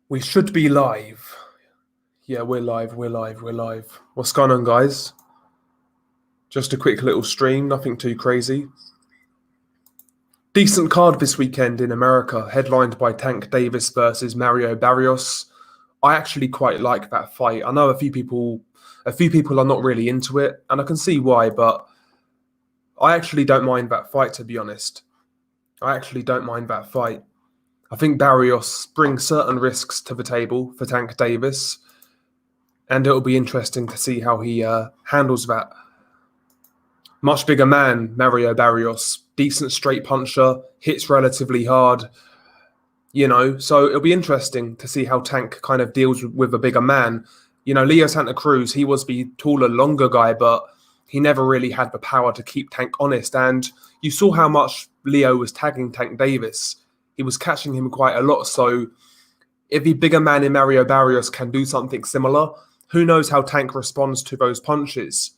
We should be live. Yeah, we're live. What's going on, guys? Just a quick little stream, nothing too crazy. Decent card this weekend in America, headlined by Tank Davis versus Mario Barrios. I actually quite like that fight. I know a few people are not really into it, and I can see why, but I actually don't mind that fight, to be honest. I actually don't mind that fight. I think Barrios brings certain risks to the table for Tank Davis, and it'll be interesting to see how he handles that. Much bigger man, Mario Barrios. Decent straight puncher, hits relatively hard, so it'll be interesting to see how Tank kind of deals with a bigger man. Leo Santa Cruz, he was the taller, longer guy, but he never really had the power to keep Tank honest, and you saw how much Leo was tagging Tank Davis. He was catching him quite a lot. So if the bigger man in Mario Barrios can do something similar, who knows how Tank responds to those punches,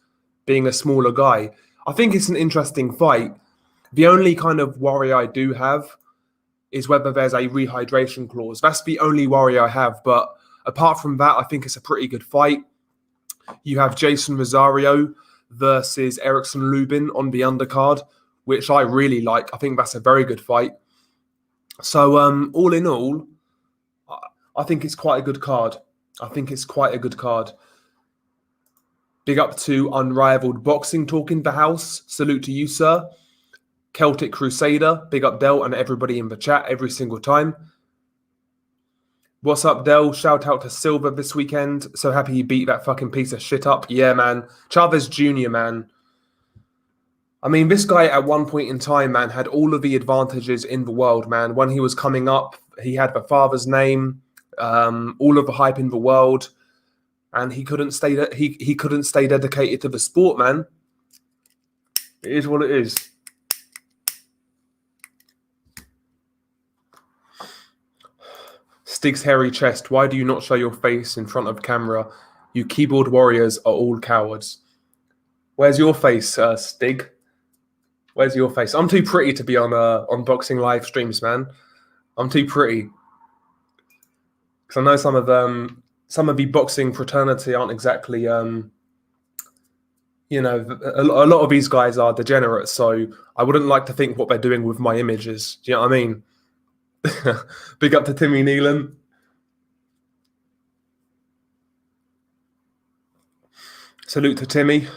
being a smaller guy. I think it's an interesting fight. The only kind of worry I do have is whether there's a rehydration clause. That's the only worry I have. But apart from that, I think it's a pretty good fight. You have Jason Rosario versus Erickson Lubin on the undercard, which I really like. I think that's a very good fight. So all in all, I think it's quite a good card. Big up to Unrivaled Boxing Talk in the house. Salute to you, sir. Celtic Crusader. Big up, Del, and everybody in the chat every single time. What's up, Del? Shout out to Silver this weekend. So happy you beat that fucking piece of shit up. Yeah, man. Chavez Jr., man. I mean, this guy at one point in time, man, had all of the advantages in the world, man. When he was coming up, he had the father's name, all of the hype in the world, and he couldn't stay dedicated to the sport, man. It is what it is. Stig's hairy chest. Why do you not show your face in front of camera? You keyboard warriors are all cowards. Where's your face, Stig? Where's your face? I'm too pretty to be on boxing live streams, man. I'm too pretty. Because I know some of the boxing fraternity aren't exactly, a lot of these guys are degenerates. So I wouldn't like to think what they're doing with my images. Do you know what I mean? Big up to Timmy Nealon. Salute to Timmy.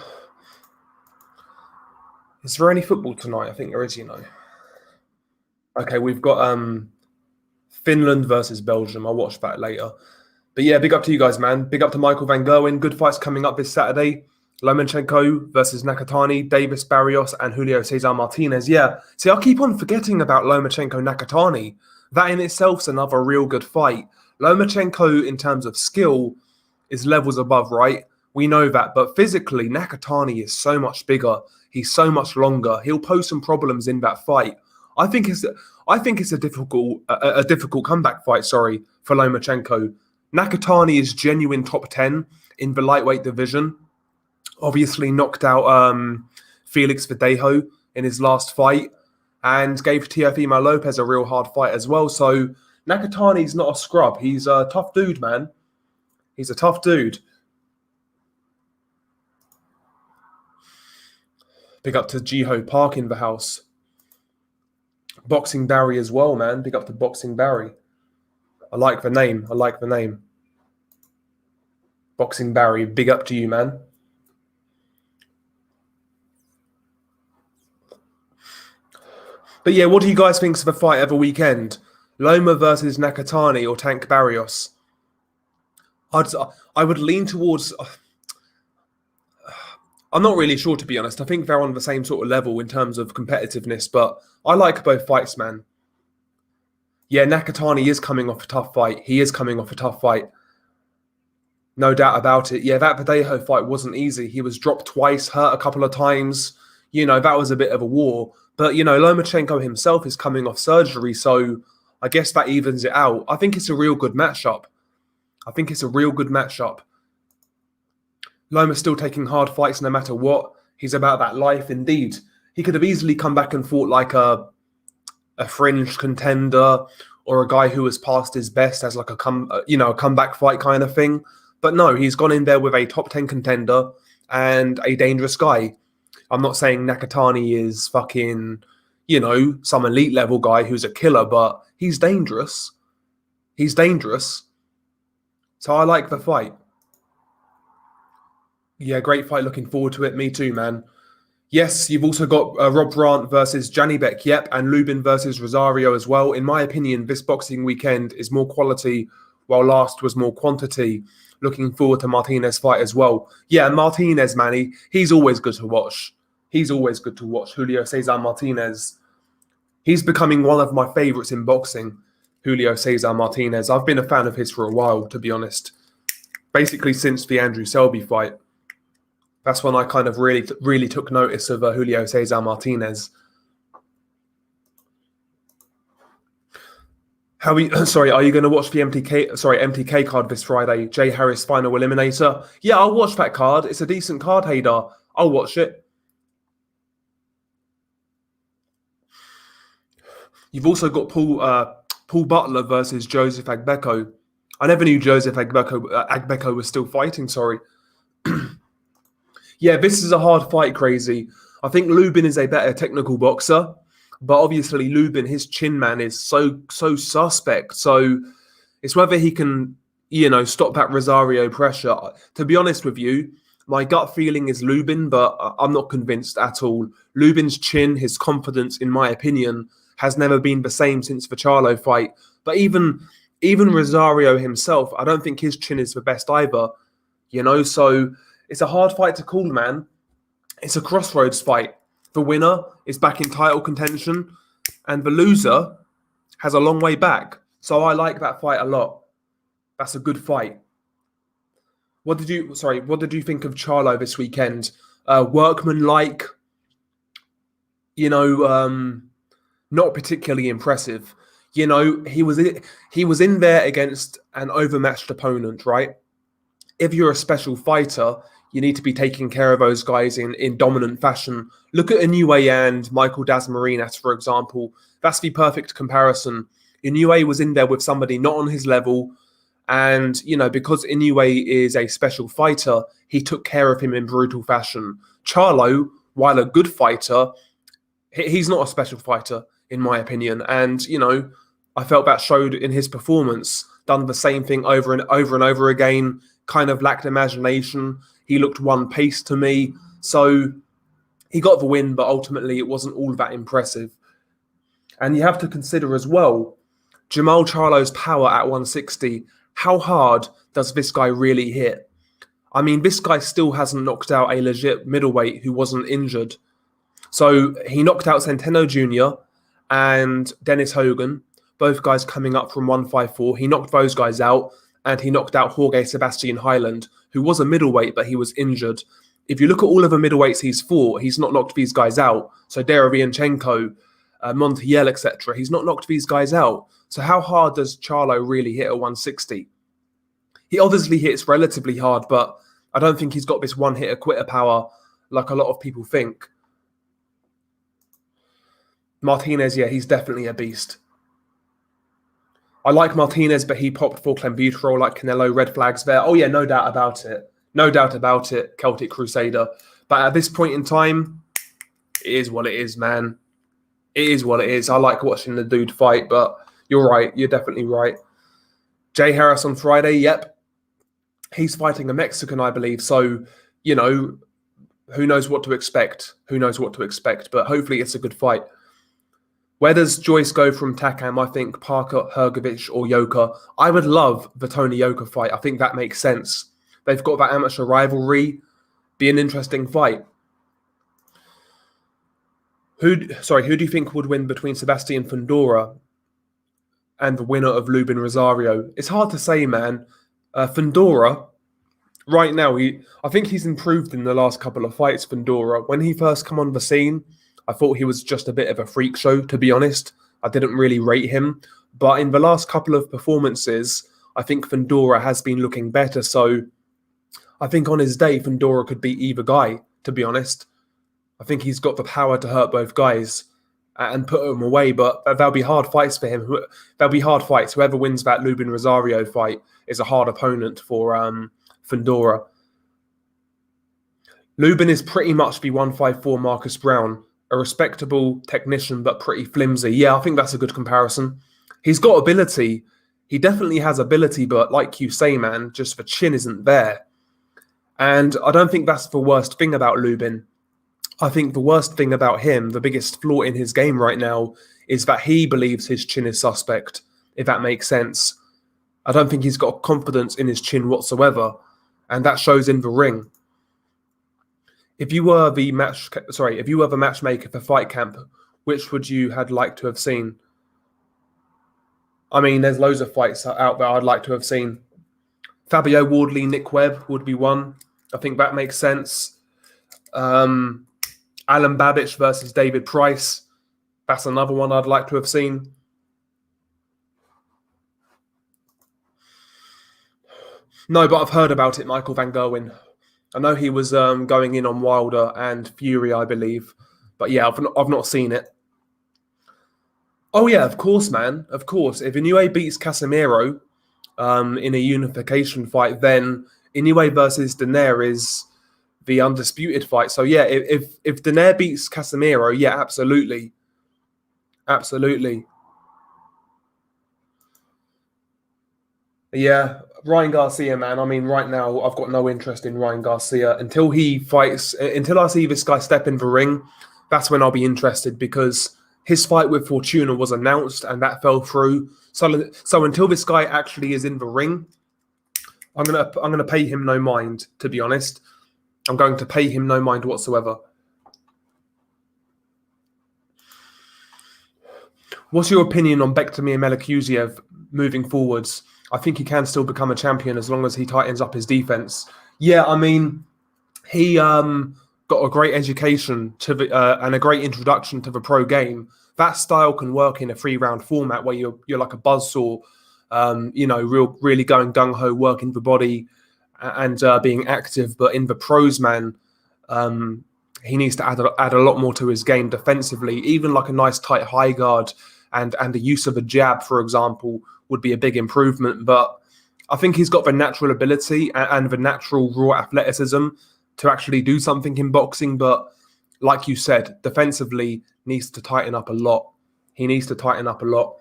Is there any football tonight? I think there is, Okay, we've got Finland versus Belgium. I'll watch that later. But yeah, big up to you guys, man. Big up to Michael Van Gerwen. Good fights coming up this Saturday. Lomachenko versus Nakatani, Davis Barrios, and Julio Cesar Martinez. Yeah, see, I keep on forgetting about Lomachenko-Nakatani. That in itself's another real good fight. Lomachenko, in terms of skill, is levels above, right? We know that. But physically, Nakatani is so much bigger. He's so much longer. He'll pose some problems in that fight. I think it's a difficult comeback fight. For Lomachenko. Nakatani is genuine top 10 in the lightweight division. Obviously knocked out Felix Verdejo in his last fight and gave Teofimo Lopez a real hard fight as well. So Nakatani's not a scrub. He's a tough dude, man. He's a tough dude. Big up to Jiho Park in the house. Boxing Barry as well, man. Big up to Boxing Barry. I like the name. Boxing Barry, big up to you, man. But yeah, what do you guys think of the fight of the weekend? Loma versus Nakatani or Tank Barrios? I would lean towards... I'm not really sure, to be honest. I think they're on the same sort of level in terms of competitiveness, but I like both fights, man. Yeah, Nakatani is coming off a tough fight. He is coming off a tough fight. No doubt about it. Yeah, that Verdejo fight wasn't easy. He was dropped twice, hurt a couple of times. That was a bit of a war. But, Lomachenko himself is coming off surgery, so I guess that evens it out. I think it's a real good matchup. Loma's still taking hard fights no matter what. He's about that life indeed. He could have easily come back and fought like a fringe contender or a guy who has passed his best as like a comeback fight kind of thing. But no, he's gone in there with a top 10 contender and a dangerous guy. I'm not saying Nakatani is fucking, some elite level guy who's a killer, but he's dangerous. He's dangerous. So I like the fight. Yeah, great fight. Looking forward to it. Me too, man. Yes, you've also got Rob Grant versus Janibek, yep, and Lubin versus Rosario as well. In my opinion, this boxing weekend is more quality, while last was more quantity. Looking forward to Martinez fight as well. Yeah, Martinez, man, he's always good to watch. He's always good to watch. Julio Cesar Martinez. He's becoming one of my favorites in boxing, Julio Cesar Martinez. I've been a fan of his for a while, to be honest. Basically since the Andrew Selby fight. That's when I kind of really took notice of Julio Cesar Martinez. Are you going to watch the MTK card this Friday? Jay Harris Final Eliminator? Yeah, I'll watch that card. It's a decent card, Haydar. I'll watch it. You've also got Paul Butler versus Joseph Agbeko. I never knew Joseph Agbeko was still fighting, sorry. Yeah, this is a hard fight, Crazy. I think Lubin is a better technical boxer, but obviously Lubin, his chin, man, is so suspect. So it's whether he can, stop that Rosario pressure. To be honest with you, my gut feeling is Lubin, but I'm not convinced at all. Lubin's chin, his confidence, in my opinion, has never been the same since the Charlo fight. But even Rosario himself, I don't think his chin is the best either. So it's a hard fight to call, man. It's a crossroads fight. The winner is back in title contention, and the loser has a long way back. So I like that fight a lot. That's a good fight. What did you think of Charlo this weekend? Workman-like, not particularly impressive. He was in there against an overmatched opponent, right? If you're a special fighter, you need to be taking care of those guys in dominant fashion. Look at Inoue and Michael Dasmariñas, for example. That's the perfect comparison. Inoue was in there with somebody not on his level, and because Inoue is a special fighter, he took care of him in brutal fashion. Charlo, while a good fighter, he's not a special fighter in my opinion, and I felt that showed in his performance. Done the same thing over and over again. Kind of lacked imagination. He looked one-paced to me. So he got the win, but ultimately it wasn't all that impressive. And you have to consider as well, Jamal Charlo's power at 160. How hard does this guy really hit? I mean, this guy still hasn't knocked out a legit middleweight who wasn't injured. So he knocked out Centeno Jr. and Dennis Hogan, both guys coming up from 154. He knocked those guys out, and he knocked out Jorge Sebastian Hyland, who was a middleweight, but he was injured. If you look at all of the middleweights he's fought, he's not knocked these guys out. So Derevyanchenko, Montiel, etc. He's not knocked these guys out. So how hard does Charlo really hit at 160? He obviously hits relatively hard, but I don't think he's got this one-hitter quitter power like a lot of people think. Martinez, yeah, he's definitely a beast. I like Martinez, but he popped for clenbuterol like Canelo. Red flags there. Oh, yeah, no doubt about it. No doubt about it, Celtic Crusader. But at this point in time, it is what it is, man. It is what it is. I like watching the dude fight, but you're right. You're definitely right. Jay Harris on Friday, yep. He's fighting a Mexican, I believe. So, who knows what to expect? Who knows what to expect? But hopefully it's a good fight. Where does Joyce go from Takam? I think Parker, Hrgovic, or Yoka. I would love the Tony Yoka fight. I think that makes sense. They've got that amateur rivalry. Be an interesting fight. Who do you think would win between Sebastian Fundora and the winner of Lubin Rosario? It's hard to say, man. Fundora, right now, I think he's improved in the last couple of fights, Fundora. When he first come on the scene, I thought he was just a bit of a freak show, to be honest. I didn't really rate him. But in the last couple of performances, I think Fundora has been looking better. So I think on his day, Fundora could beat either guy, to be honest. I think he's got the power to hurt both guys. and put him away. But there'll be hard fights for him. There'll be hard fights. Whoever wins that Lubin Rosario fight is a hard opponent for Fundora. Lubin is pretty much the 154 Marcus Brown, a respectable technician but pretty flimsy. Yeah, I think that's a good comparison. He's got ability. He definitely has ability, but like you say, man, just the chin isn't there. And I don't think that's the worst thing about Lubin. I think the worst thing about him, the biggest flaw in his game right now, is that he believes his chin is suspect, if that makes sense. I don't think he's got confidence in his chin whatsoever, and that shows in the ring. If you were the matchmaker for Fight Camp, which would you had liked to have seen? I mean, there's loads of fights out there I'd like to have seen. Fabio Wardley, Nick Webb would be one. I think that makes sense. Alan Babich versus David Price. That's another one I'd like to have seen. No, but I've heard about it, Michael Van Gerwen. I know he was going in on Wilder and Fury, I believe. But yeah, I've not seen it. Oh yeah, of course, man. Of course. If Inoue beats Casemiro in a unification fight, then Inoue versus Donaire is the undisputed fight. So yeah, if Donaire beats Casemiro, yeah, absolutely. Absolutely. Yeah, Ryan Garcia, man. I mean, right now, I've got no interest in Ryan Garcia. Until he fights, until I see this guy step in the ring, that's when I'll be interested, because his fight with Fortuna was announced and that fell through. So until this guy actually is in the ring, I'm gonna pay him no mind, to be honest. I'm going to pay him no mind whatsoever. What's your opinion on Bektemir Melikuziev moving forwards? I think he can still become a champion as long as he tightens up his defense. Yeah, I mean, he got a great education to and a great introduction to the pro game. That style can work in a 3-round format where you're like a buzzsaw, really going gung-ho, working the body and being active. But in the pros, man, he needs to add a lot more to his game defensively. Even like a nice tight high guard and the use of a jab, for example, would be a big improvement. But I think he's got the natural ability and the natural raw athleticism to actually do something in boxing. But like you said, defensively needs to tighten up a lot. He needs to tighten up a lot.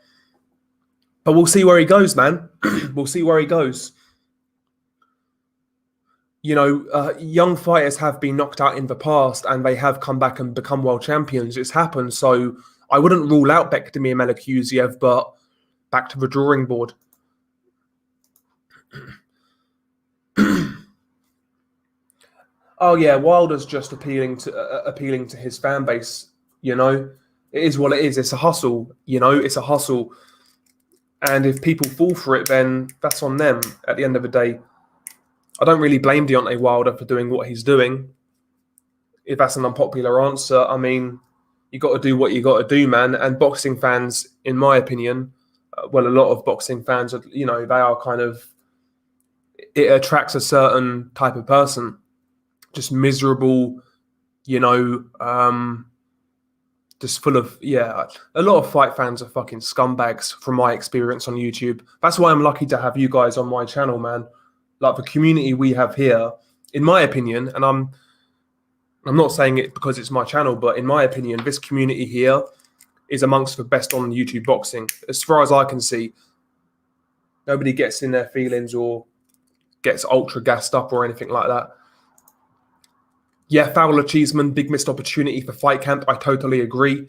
But we'll see where he goes, man. We'll see where he goes. You know, young fighters have been knocked out in the past and they have come back and become world champions. It's happened. So I wouldn't rule out Bektemir Melikuziev, but back to the drawing board. Oh yeah, Wilder's just appealing to his fan base. You know, it is what it is. It's a hustle. You know, it's a hustle. And if people fall for it, then that's on them. At the end of the day, I don't really blame Deontay Wilder for doing what he's doing. If that's an unpopular answer, I mean, you got to do what you got to do, man. And boxing fans, in my opinion, well, a lot of boxing fans, you know, they are kind of, it attracts a certain type of person, just miserable, you know, just full of, yeah, a lot of fight fans are fucking scumbags from my experience on YouTube. That's why I'm lucky to have you guys on my channel, man. Like the community we have here, in my opinion, and I'm not saying it because it's my channel, but in my opinion, this community here is amongst the best on YouTube boxing. As far as I can see, nobody gets in their feelings or gets ultra gassed up or anything like that. Yeah, Fowler Cheeseman, big missed opportunity for Fight Camp. I totally agree.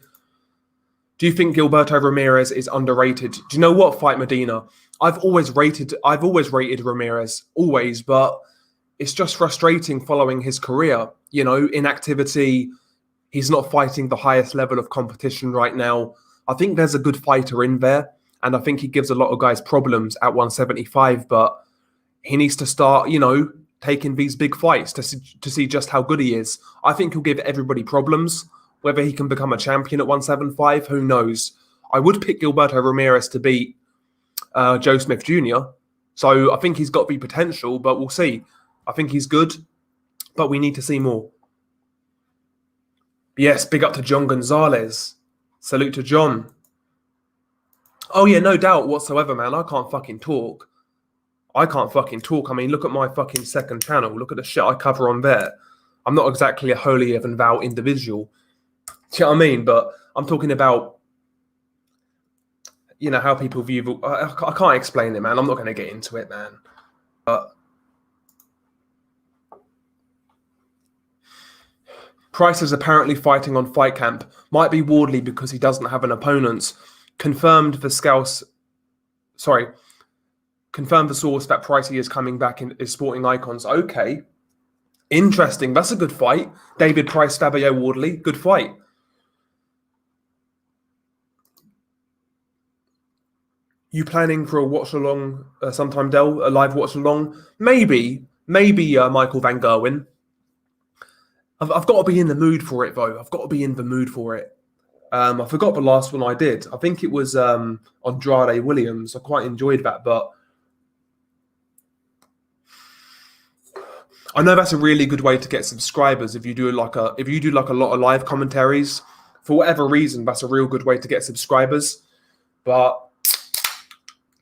Do you think Gilberto Ramirez is underrated? Do you know what, Fight Medina? I've always rated Ramirez, always, but it's just frustrating following his career. You know, inactivity. He's not fighting the highest level of competition right now. I think there's a good fighter in there, and I think he gives a lot of guys problems at 175, but he needs to start, you know, taking these big fights to see just how good he is. I think he'll give everybody problems. Whether he can become a champion at 175, who knows? I would pick Gilberto Ramirez to beat Joe Smith Jr. So I think he's got the potential, but we'll see. I think he's good, but we need to see more. Yes, big up to John Gonzalez. Salute to John. Oh yeah, no doubt whatsoever, man. I can't fucking talk. I mean, look at my fucking second channel. Look at the shit I cover on there. I'm not exactly a holier than thou individual. Do you know what I mean? But I'm talking about, you know, how people view. I can't explain it, man. I'm not going to get into it, man. But Price is apparently fighting on Fight Camp. Might be Wardley because he doesn't have an opponent. Confirmed the source that Pricey is coming back in is Sporting Icons. Okay. Interesting. That's a good fight. David Price, Fabio Wardley. Good fight. You planning for a watch-along sometime, Del? A live watch-along? Maybe Michael Van Gerwen. I've got to be in the mood for it, though. I've got to be in the mood for it. I forgot the last one I did. I think it was Andrade Williams. I quite enjoyed that, but I know that's a really good way to get subscribers. If you do like a lot of live commentaries, for whatever reason, that's a real good way to get subscribers. But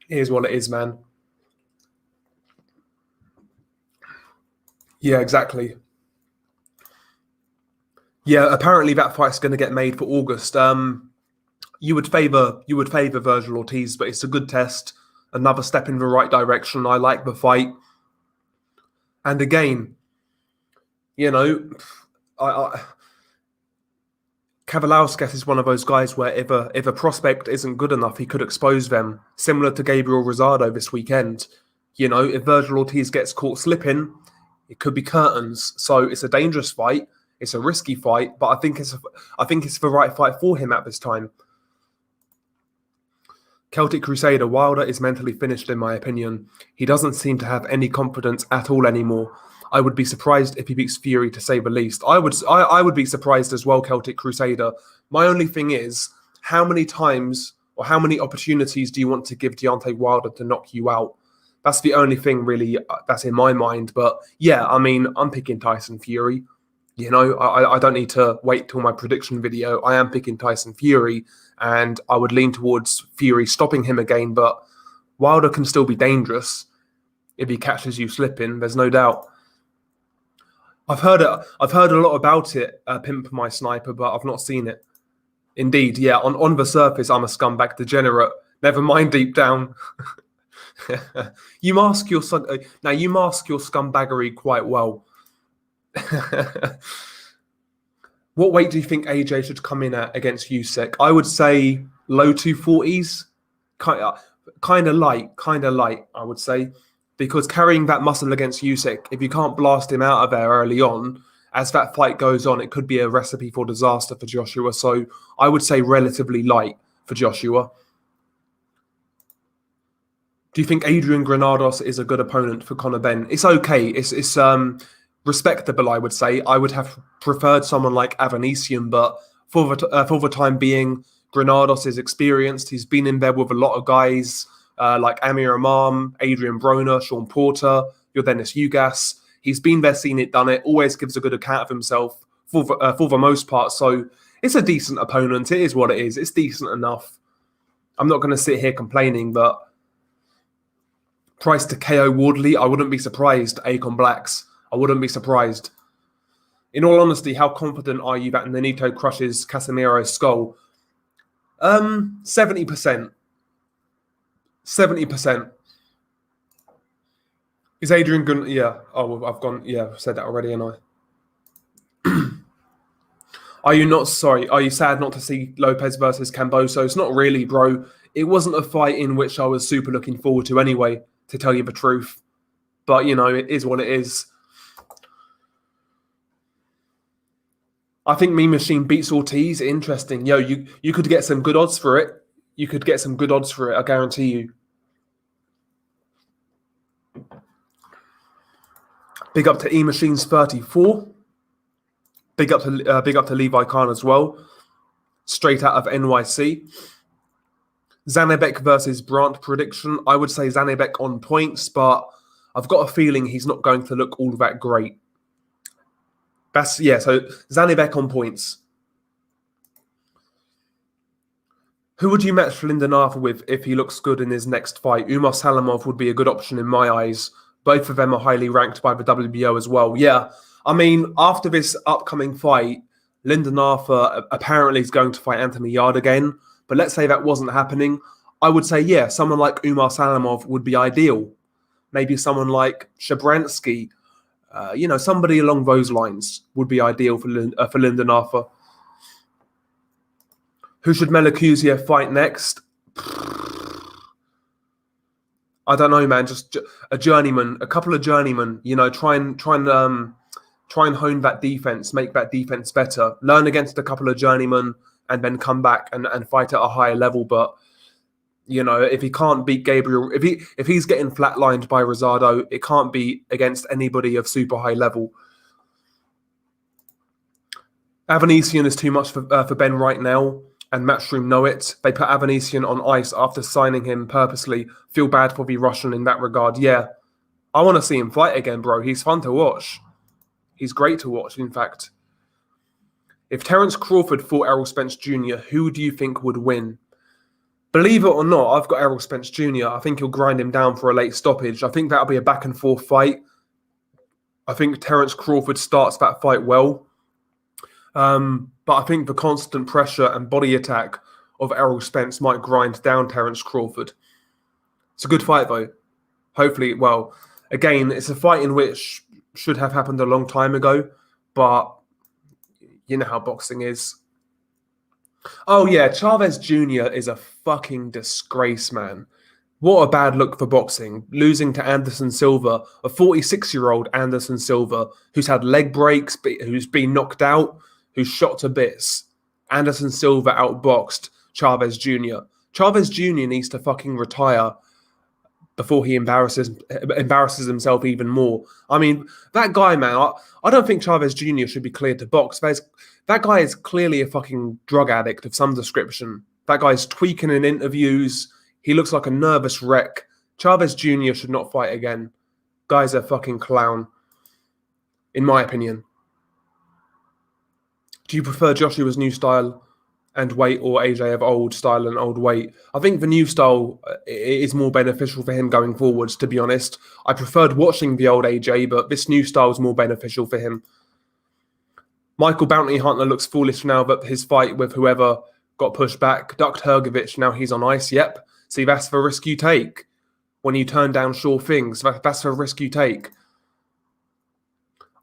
here's what it is, man. Yeah, exactly. Yeah, apparently that fight's going to get made for August. You would favor Virgil Ortiz, but it's a good test. Another step in the right direction. I like the fight. And again, you know, Kavalauskas is one of those guys where if a prospect isn't good enough, he could expose them. Similar to Gabriel Rosado this weekend. You know, if Virgil Ortiz gets caught slipping, it could be curtains. So it's a dangerous fight. It's a risky fight, but I think it's the right fight for him at this time. Celtic Crusader, Wilder is mentally finished in my opinion. He doesn't seem to have any confidence at all anymore. I would be surprised if he beats Fury, to say the least. I would be surprised as well, Celtic Crusader. My only thing is, how many times or how many opportunities do you want to give Deontay Wilder to knock you out? That's the only thing really that's in my mind. But yeah, I mean, I'm picking Tyson Fury. You know, I don't need to wait till my prediction video. I am picking Tyson Fury, and I would lean towards Fury stopping him again. But Wilder can still be dangerous if he catches you slipping. There's no doubt. I've heard a lot about it, Pimp My Sniper, but I've not seen it. Indeed, yeah. On the surface, I'm a scumbag degenerate. Never mind deep down. You mask your scumbaggery quite well. What weight do you think AJ should come in at against Usyk? I would say low 240s, kind of light, I would say, because carrying that muscle against Usyk, if you can't blast him out of there early on, as that fight goes on, it could be a recipe for disaster for Joshua. So I would say relatively light for Joshua. Do you think Adrian Granados is a good opponent for Conor Benn? It's okay. It's respectable, I would say. I would have preferred someone like Avanesian, but for the time being, Granados is experienced. He's been in there with a lot of guys like Amir Imam, Adrian Broner, Sean Porter, your Dennis Ugas. He's been there, seen it, done it, always gives a good account of himself for the most part. So it's a decent opponent. It is what it is. It's decent enough. I'm not going to sit here complaining, but price to KO Wardley, I wouldn't be surprised. Akon Blacks, I wouldn't be surprised. In all honesty, how confident are you that Nonito crushes Casemiro's skull? 70%. 70%. Is Adrian going? Yeah. Oh, I've gone. Yeah, I've said that already, and I. Are you sad not to see Lopez versus Camboso? It's not really, bro. It wasn't a fight in which I was super looking forward to anyway, to tell you the truth. But, you know, it is what it is. I think Mean Machine beats Ortiz. Interesting. Yo, you could get some good odds for it. I guarantee you. Big up to E Machines 34. Big up to Levi Khan as well. Straight out of NYC. Zanebek versus Brandt prediction. I would say Zanebek on points, but I've got a feeling he's not going to look all that great. So Zanebek on points. Who would you match Lyndon Arthur with if he looks good in his next fight? Umar Salamov would be a good option in my eyes. Both of them are highly ranked by the WBO as well. Yeah, I mean, after this upcoming fight, Lyndon Arthur apparently is going to fight Anthony Yarde again. But let's say that wasn't happening. I would say, yeah, someone like Umar Salamov would be ideal. Maybe someone like Shabransky, somebody along those lines would be ideal for Lyndon Arthur. Who should Melakuziev fight next? I don't know, man. Just a journeyman, a couple of journeymen. Try and hone that defense, make that defense better. Learn against a couple of journeymen, and then come back and fight at a higher level. But if he can't beat Gabriel, if he's getting flatlined by Rosado, it can't be against anybody of super high level. Avanesian is too much for Ben right now, and Matchroom know it. They put Avanesian on ice after signing him purposely. Feel bad for the Russian in that regard. Yeah, I want to see him fight again, bro. He's fun to watch. He's great to watch, in fact. If Terence Crawford fought Errol Spence Jr., who do you think would win? Believe it or not, I've got Errol Spence Jr. I think he'll grind him down for a late stoppage. I think that'll be a back-and-forth fight. I think Terence Crawford starts that fight well. But I think the constant pressure and body attack of Errol Spence might grind down Terence Crawford. It's a good fight, though. Hopefully, well, again, it's a fight in which should have happened a long time ago, but you know how boxing is. Oh, yeah, Chavez Jr. is a fucking disgrace, man. What a bad look for boxing. Losing to Anderson Silva, a 46-year-old Anderson Silva, who's had leg breaks, who's been knocked out, who's shot to bits. Anderson Silva outboxed Chavez Jr. Chavez Jr. needs to fucking retire before he embarrasses himself even more. I mean, that guy, man, I don't think Chavez Jr. should be cleared to box. That guy is clearly a fucking drug addict of some description. That guy's tweaking in interviews. He looks like a nervous wreck. Chavez Jr. should not fight again. Guy's a fucking clown, in my opinion. Do you prefer Joshua's new style and weight or AJ of old style and old weight? I think the new style is more beneficial for him going forwards, to be honest. I preferred watching the old AJ, but this new style is more beneficial for him. Michael Bounty Hunter looks foolish now that his fight with whoever got pushed back. Ducked Hergovich, now he's on ice. Yep. See, that's the risk you take when you turn down sure things. That's the risk you take.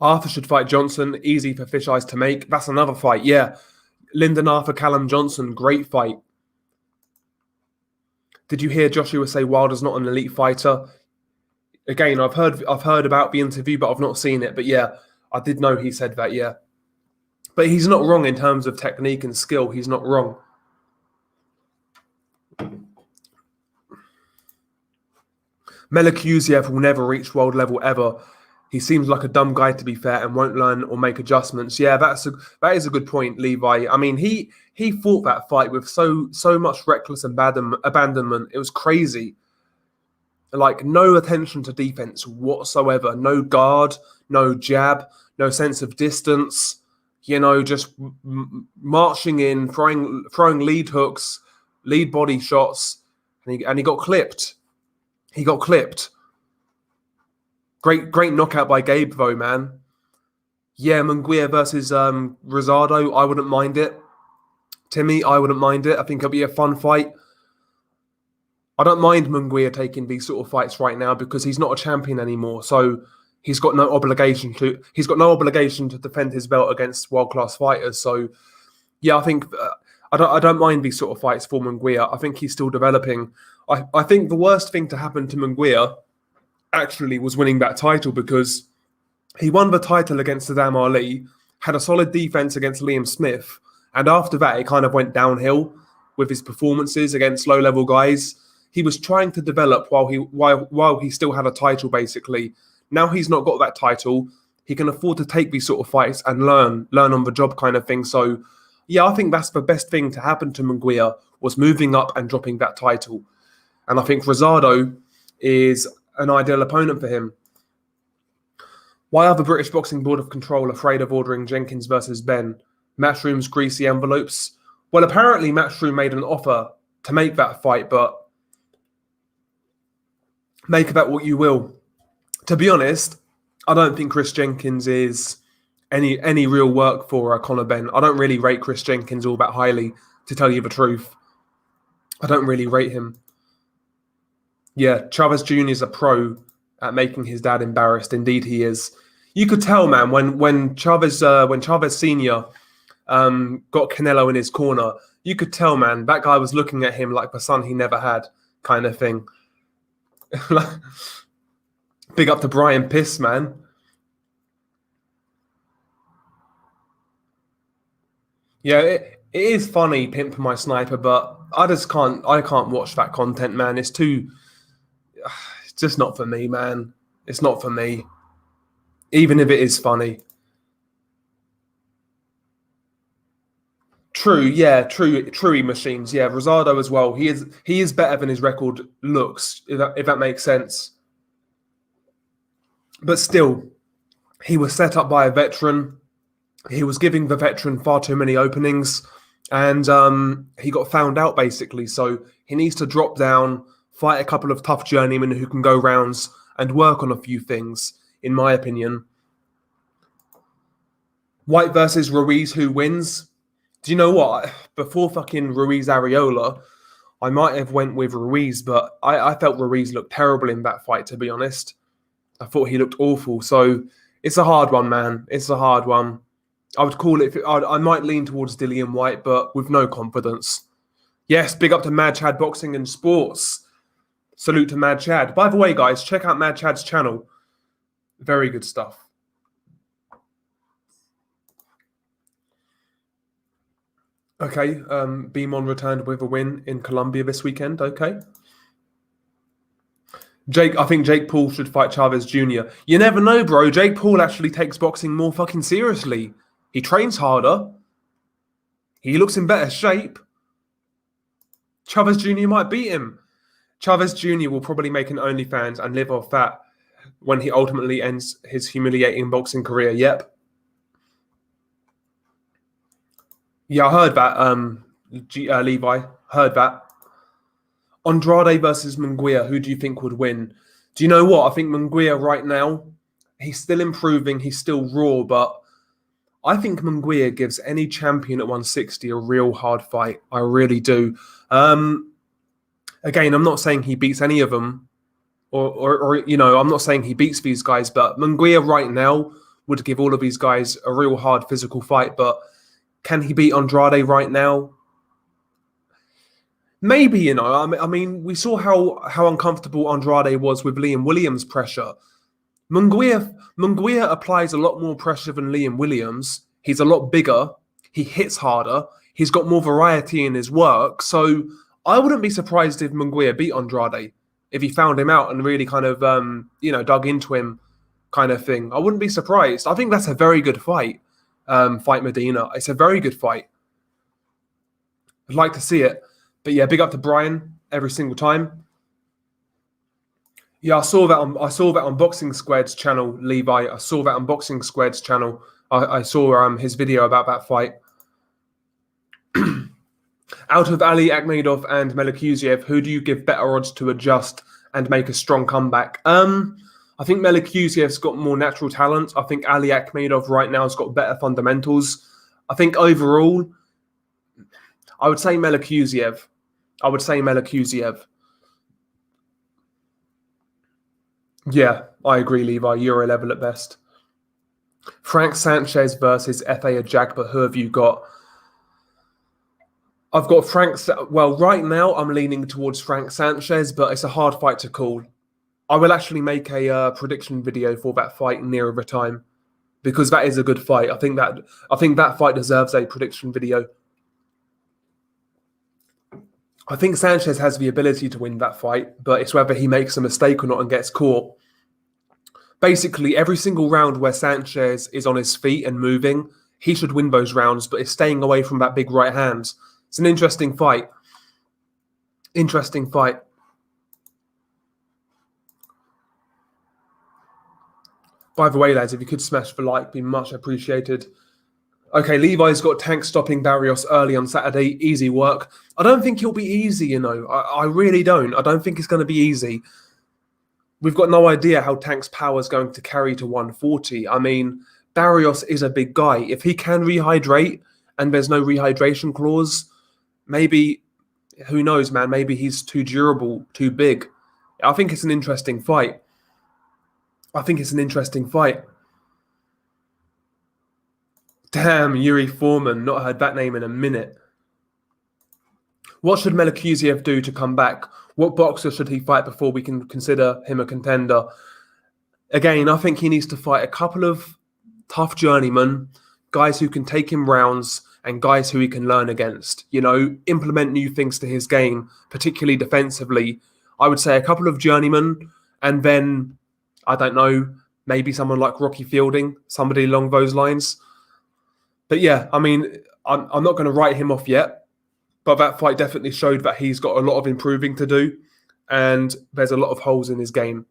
Arthur should fight Johnson. Easy for Fish Eyes to make. That's another fight. Yeah. Lyndon Arthur, Callum Johnson. Great fight. Did you hear Joshua say Wilder's not an elite fighter? Again, I've heard about the interview, but I've not seen it. But yeah, I did know he said that, yeah. But he's not wrong in terms of technique and skill. He's not wrong. Melakuziev will never reach world level ever. He seems like a dumb guy, to be fair, and won't learn or make adjustments. Yeah, that is a good point, Levi. I mean, he fought that fight with so much reckless abandonment. It was crazy. Like, no attention to defense whatsoever. No guard, no jab, no sense of distance. Just marching in, throwing lead hooks, lead body shots, and he got clipped. He got clipped. Great knockout by Gabe, though, man. Yeah, Munguia versus Rosado, I wouldn't mind it. Timmy, I wouldn't mind it. I think it'll be a fun fight. I don't mind Munguia taking these sort of fights right now because he's not a champion anymore. So he's got no obligation to defend his belt against world-class fighters. So yeah, I think I don't mind these sort of fights for Munguia. I think he's still developing. I think the worst thing to happen to Munguia actually was winning that title, because he won the title against Saddam Ali, had a solid defense against Liam Smith, and after that it kind of went downhill with his performances against low-level guys. He was trying to develop while he still had a title, basically. Now he's not got that title. He can afford to take these sort of fights and learn on the job kind of thing. So yeah, I think that's the best thing to happen to Munguia, was moving up and dropping that title. And I think Rosado is an ideal opponent for him. Why are the British Boxing Board of Control afraid of ordering Jenkins versus Ben? Matchroom's greasy envelopes? Well, apparently Matchroom made an offer to make that fight, but make of that what you will. To be honest, I don't think Chris Jenkins is any real work for Conor Benn. I don't really rate Chris Jenkins all that highly, to tell you the truth. I don't really rate him. Yeah, Chavez Jr. is a pro at making his dad embarrassed. Indeed, he is. You could tell, man, when Chavez Senior got Canelo in his corner, you could tell, man, that guy was looking at him like the son he never had, kind of thing. Big up to Brian Piss, man. Yeah, it is funny, Pimp My Sniper, but I can't watch that content, man. It's just not for me, man. It's not for me. Even if it is funny. True, yeah, true machines. Yeah, Rosado as well. He is better than his record looks, if that makes sense. But still, he was set up by a veteran. He was giving the veteran far too many openings, and he got found out, basically. So he needs to drop down, fight a couple of tough journeymen who can go rounds and work on a few things, in my opinion. White versus Ruiz, who wins? Do you know what? Before fucking Ruiz Areola, I might have went with Ruiz, but I felt Ruiz looked terrible in that fight, to be honest. I thought he looked awful. So it's a hard one, man. It's a hard one. I would call it, I might lean towards Dillian White, but with no confidence. Yes, big up to Mad Chad Boxing and Sports. Salute to Mad Chad. By the way, guys, check out Mad Chad's channel. Very good stuff. Okay, Beamon returned with a win in Colombia this weekend. Okay. I think Jake Paul should fight Chavez Jr. You never know, bro. Jake Paul actually takes boxing more fucking seriously. He trains harder. He looks in better shape. Chavez Jr. might beat him. Chavez Jr. will probably make an OnlyFans and live off that when he ultimately ends his humiliating boxing career. Yep. Yeah, I heard that, Levi. Heard that. Andrade versus Munguia, who do you think would win? Do you know what? I think Munguia right now, he's still improving. He's still raw, but I think Munguia gives any champion at 160 a real hard fight. I really do. Again, I'm not saying he beats any of them, or I'm not saying he beats these guys, but Munguia right now would give all of these guys a real hard physical fight. But can he beat Andrade right now? Maybe, I mean, we saw how uncomfortable Andrade was with Liam Williams' pressure. Munguia applies a lot more pressure than Liam Williams. He's a lot bigger. He hits harder. He's got more variety in his work. So I wouldn't be surprised if Munguia beat Andrade, if he found him out and really kind of, dug into him kind of thing. I wouldn't be surprised. I think that's a very good fight, Fight Medina. It's a very good fight. I'd like to see it. But yeah, big up to Brian every single time. Yeah, I saw that on Boxing Squared's channel, Levi. I saw that on Boxing Squared's channel. I saw his video about that fight. Out of Ali Akhmedov and Melikuziev, who do you give better odds to adjust and make a strong comeback? I think Melikuziev's got more natural talent. I think Ali Akhmedov right now has got better fundamentals. I think overall, I would say Melikuziev. Yeah, I agree, Levi. Euro level at best. Frank Sanchez versus F.A. Ajagba. Who have you got? I've got well, right now I'm leaning towards Frank Sanchez, but it's a hard fight to call. I will actually make a prediction video for that fight nearer the time, because that is a good fight. I think that fight deserves a prediction video. I think Sanchez has the ability to win that fight, but it's whether he makes a mistake or not and gets caught. Basically, every single round where Sanchez is on his feet and moving, he should win those rounds, but is staying away from that big right hand. It's an interesting fight. Interesting fight. By the way, lads, if you could smash the like, be much appreciated. Okay, Levi's got Tank stopping Barrios early on Saturday. Easy work. I don't think it'll be easy, you know. I really don't. I don't think it's going to be easy. We've got no idea how Tank's power is going to carry to 140. I mean, Barrios is a big guy. If he can rehydrate and there's no rehydration clause, maybe, who knows, man? Maybe he's too durable, too big. I think it's an interesting fight. Damn, Yuri Foreman. Not heard that name in a minute. What should Melikuziev do to come back? What boxer should he fight before we can consider him a contender? Again, I think he needs to fight a couple of tough journeymen, guys who can take him rounds and guys who he can learn against. You know, implement new things to his game, particularly defensively. I would say a couple of journeymen and then, I don't know, maybe someone like Rocky Fielding, somebody along those lines. But yeah, I mean, I'm not going to write him off yet, but that fight definitely showed that he's got a lot of improving to do and there's a lot of holes in his game.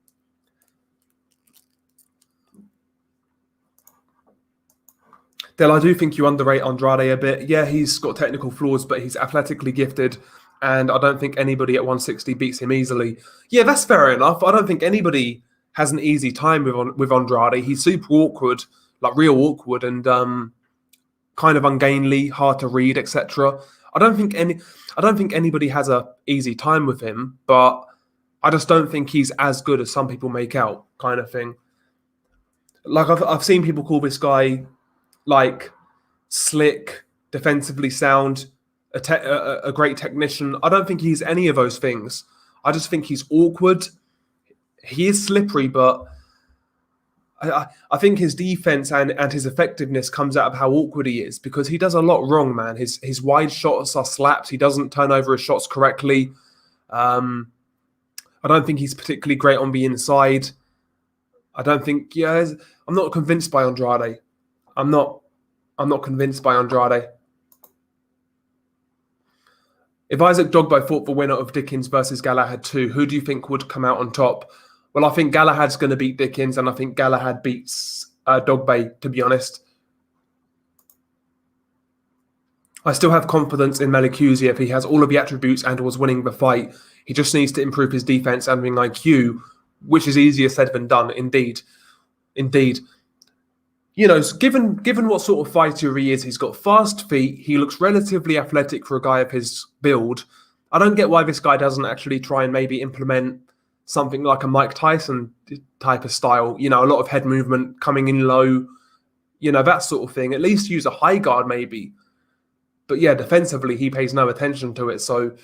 Del, I do think you underrate Andrade a bit. Yeah, he's got technical flaws, but he's athletically gifted and I don't think anybody at 160 beats him easily. Yeah, that's fair enough. I don't think anybody has an easy time with Andrade. He's super awkward, like real awkward and kind of ungainly, hard to read, etc. I don't think anybody has a easy time with him, but I just don't think he's as good as some people make out, kind of thing. Like I've seen people call this guy like slick, defensively sound, a great technician. I don't think he's any of those things. I just think he's awkward. He is slippery, but I think his defense and his effectiveness comes out of how awkward he is because he does a lot wrong, man. His wide shots are slaps. He doesn't turn over his shots correctly. I don't think he's particularly great on the inside. I don't think, I'm not convinced by Andrade. I'm not convinced by Andrade. If Isaac Dogbo fought the winner of Dickens versus Galahad 2, who do you think would come out on top? Well, I think Galahad's going to beat Dickens, and I think Galahad beats Dogbo, to be honest. I still have confidence in Melikuziev. He has all of the attributes and was winning the fight. He just needs to improve his defense and ring IQ, which is easier said than done, indeed. You know, given what sort of fighter he is, he's got fast feet. He looks relatively athletic for a guy of his build. I don't get why this guy doesn't actually try and maybe implement something like a Mike Tyson type of style. You know, a lot of head movement, coming in low, you know, that sort of thing. At least use a high guard maybe. But yeah, defensively, he pays no attention to it. So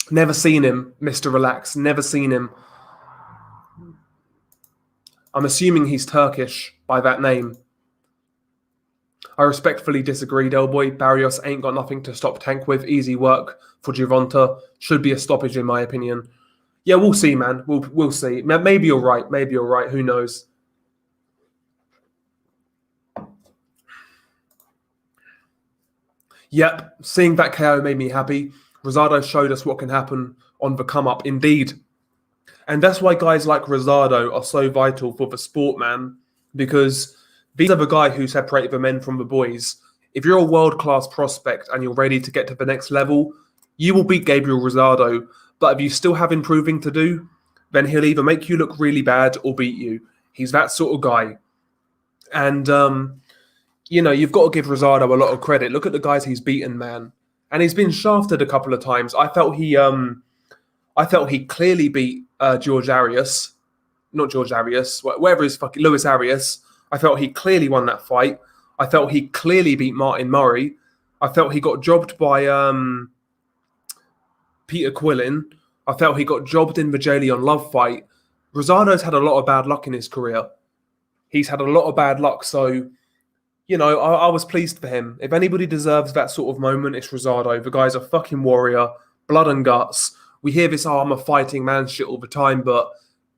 never seen him, Mr. Relax. Never seen him. I'm assuming he's Turkish by that name. I respectfully disagree, Delboy. Barrios ain't got nothing to stop Tank with. Easy work for Gervonta. Should be a stoppage in my opinion. Yeah, we'll see, man. We'll see. Maybe you're right. Who knows? Yep, seeing that KO made me happy. Rosado showed us what can happen on the come-up, indeed. And that's why guys like Rosado are so vital for the sport, man, because these are the guys who separate the men from the boys. If you're a world-class prospect and you're ready to get to the next level, you will beat Gabriel Rosado. But if you still have improving to do, then he'll either make you look really bad or beat you. He's that sort of guy. And, you know, you've got to give Rosado a lot of credit. Look at the guys he's beaten, man. And he's been shafted a couple of times. I felt he clearly beat George Arias. Not George Arias. Wherever his fucking Luis Arias. I felt he clearly won that fight. I felt he clearly beat Martin Murray. I felt he got jobbed by Peter Quillin. I felt he got jobbed in the Jalen Love fight. Rosado's had a lot of bad luck in his career. He's had a lot of bad luck. So, you know, I was pleased for him. If anybody deserves that sort of moment, it's Rosado. The guy's a fucking warrior. Blood and guts. We hear this, I'm a fighting man shit all the time, but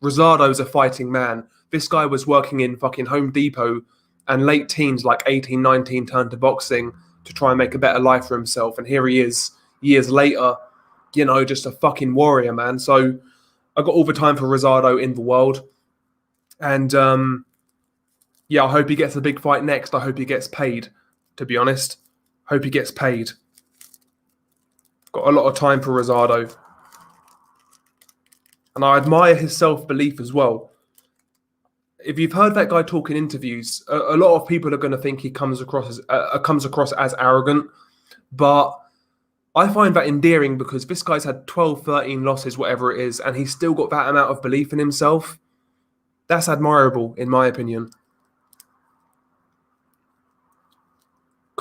Rosado's a fighting man. This guy was working in fucking Home Depot and late teens, like 18, 19, turned to boxing to try and make a better life for himself. And here he is, years later, you know, just a fucking warrior, man. So I got all the time for Rosado in the world. And Yeah, I hope he gets a big fight next. I hope he gets paid, to be honest. Hope he gets paid. Got a lot of time for Rosado. And I admire his self-belief as well. If you've heard that guy talk in interviews, a lot of people are going to think he comes across as arrogant. But I find that endearing because this guy's had 12, 13 losses, whatever it is, and he's still got that amount of belief in himself. That's admirable, in my opinion.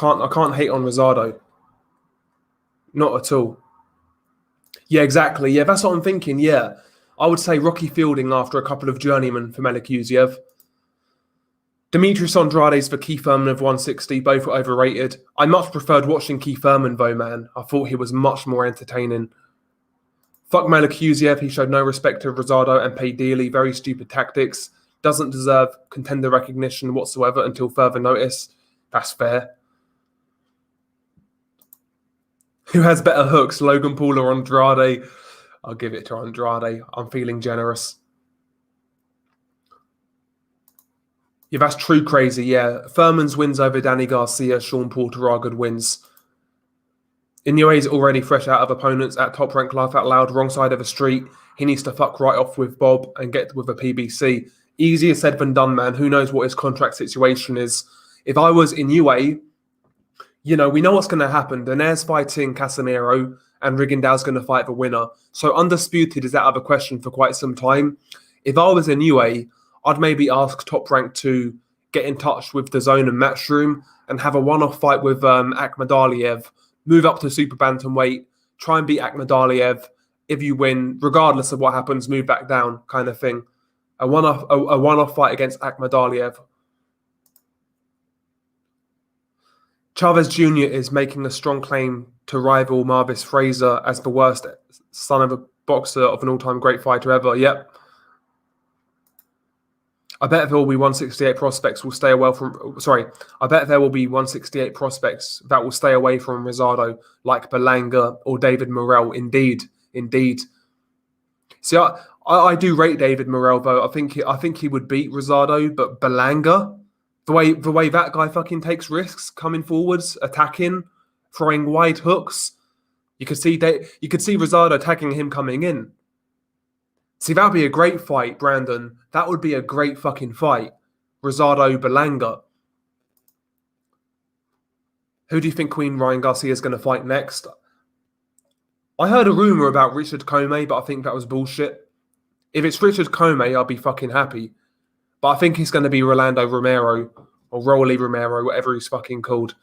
I can't hate on Rosado. Not at all. Yeah, exactly. Yeah, that's what I'm thinking. Yeah. I would say Rocky Fielding after a couple of journeymen for Melikuziev. Demetrius Andrade's for Keith Thurman of 160, both were overrated. I much preferred watching Keith Thurman though, man. I thought he was much more entertaining. Fuck Melikuziev, he showed no respect to Rosado and paid dearly, very stupid tactics. Doesn't deserve contender recognition whatsoever until further notice. That's fair. Who has better hooks, Logan Paul or Andrade? I'll give it to Andrade. I'm feeling generous. Yeah, that's true crazy, yeah. Thurman's wins over Danny Garcia, Sean Porter are good wins. Inouye's already fresh out of opponents at Top Rank Laugh Out Loud, wrong side of the street. He needs to fuck right off with Bob and get with a PBC. Easier said than done, man. Who knows what his contract situation is. If I was Inoue, we know what's going to happen. Daenerys fighting Casemiro and Rigondeaux's going to fight the winner. So Undisputed is out of a question for quite some time. If I was Inoue, I'd maybe ask Top Rank to get in touch with the Zone and Matchroom and have a one-off fight with Akhmadaliev, move up to super bantamweight, try and beat Akhmadaliev. If you win, regardless of what happens, move back down, kind of thing. A one-off fight against Akhmadaliev. Chavez Jr. is making a strong claim to rival Marvis Fraser as the worst son of a boxer of an all-time great fighter ever. Yep. I bet there will be 168 prospects will stay away from. Sorry, I bet there will be 168 prospects that will stay away from Rosado, like Berlanga or David Morrell. Indeed. See, I do rate David Morrell though. I think he would beat Rosado, but Berlanga, the way that guy fucking takes risks, coming forwards, attacking, throwing wide hooks, you could see Rosado tagging him coming in. See, that would be a great fight, Brandon. That would be a great fucking fight. Rosado Berlanga. Who do you think Queen Ryan Garcia is going to fight next? I heard a rumor about Richard Comey, but I think that was bullshit. If it's Richard Comey, I'll be fucking happy. But I think he's going to be Rolando Romero or Rolly Romero, whatever he's fucking called.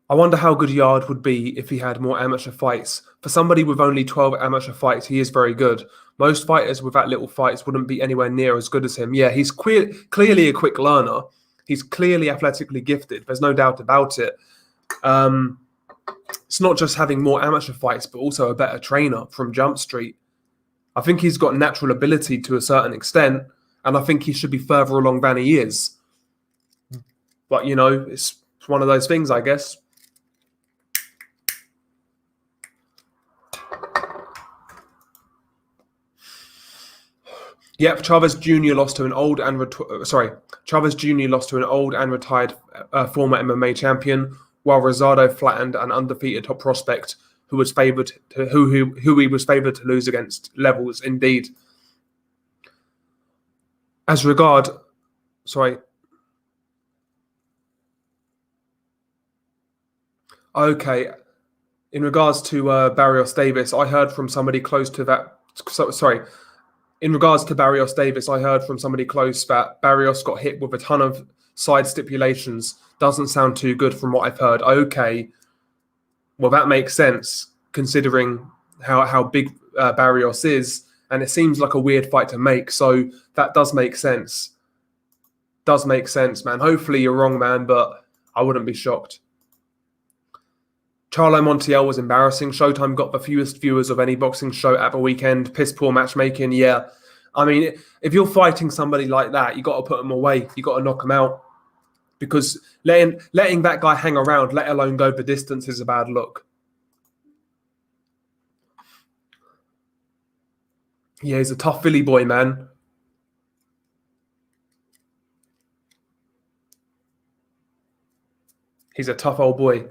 I wonder how good Yard would be if he had more amateur fights. For somebody with only 12 amateur fights, he is very good. Most fighters with that little fights wouldn't be anywhere near as good as him. Yeah, he's clearly a quick learner. He's clearly athletically gifted. There's no doubt about it. It's not just having more amateur fights, but also a better trainer from Jump Street. I think he's got natural ability to a certain extent, and I think he should be further along than he is. But, it's one of those things, I guess. Yep, Chavez Jr. lost to an old and retired former MMA champion, while Rosado flattened an undefeated top prospect who he was favoured to lose against. Levels indeed. Okay. In regards to Barrios Davis, I heard from somebody close to that. In regards to Barrios Davis, I heard from somebody close that Barrios got hit with a ton of side stipulations. Doesn't sound too good from what I've heard. Okay. Well, that makes sense considering how big Barrios is, and it seems like a weird fight to make. So that does make sense. Does make sense, man. Hopefully you're wrong, man, but I wouldn't be shocked. Charlo Montiel was embarrassing. Showtime got the fewest viewers of any boxing show at the weekend. Piss poor matchmaking. Yeah. I mean, if you're fighting somebody like that, you got to put them away. You got to knock them out. Because letting that guy hang around, let alone go the distance, is a bad look. Yeah, he's a tough Philly boy, man. He's a tough old boy.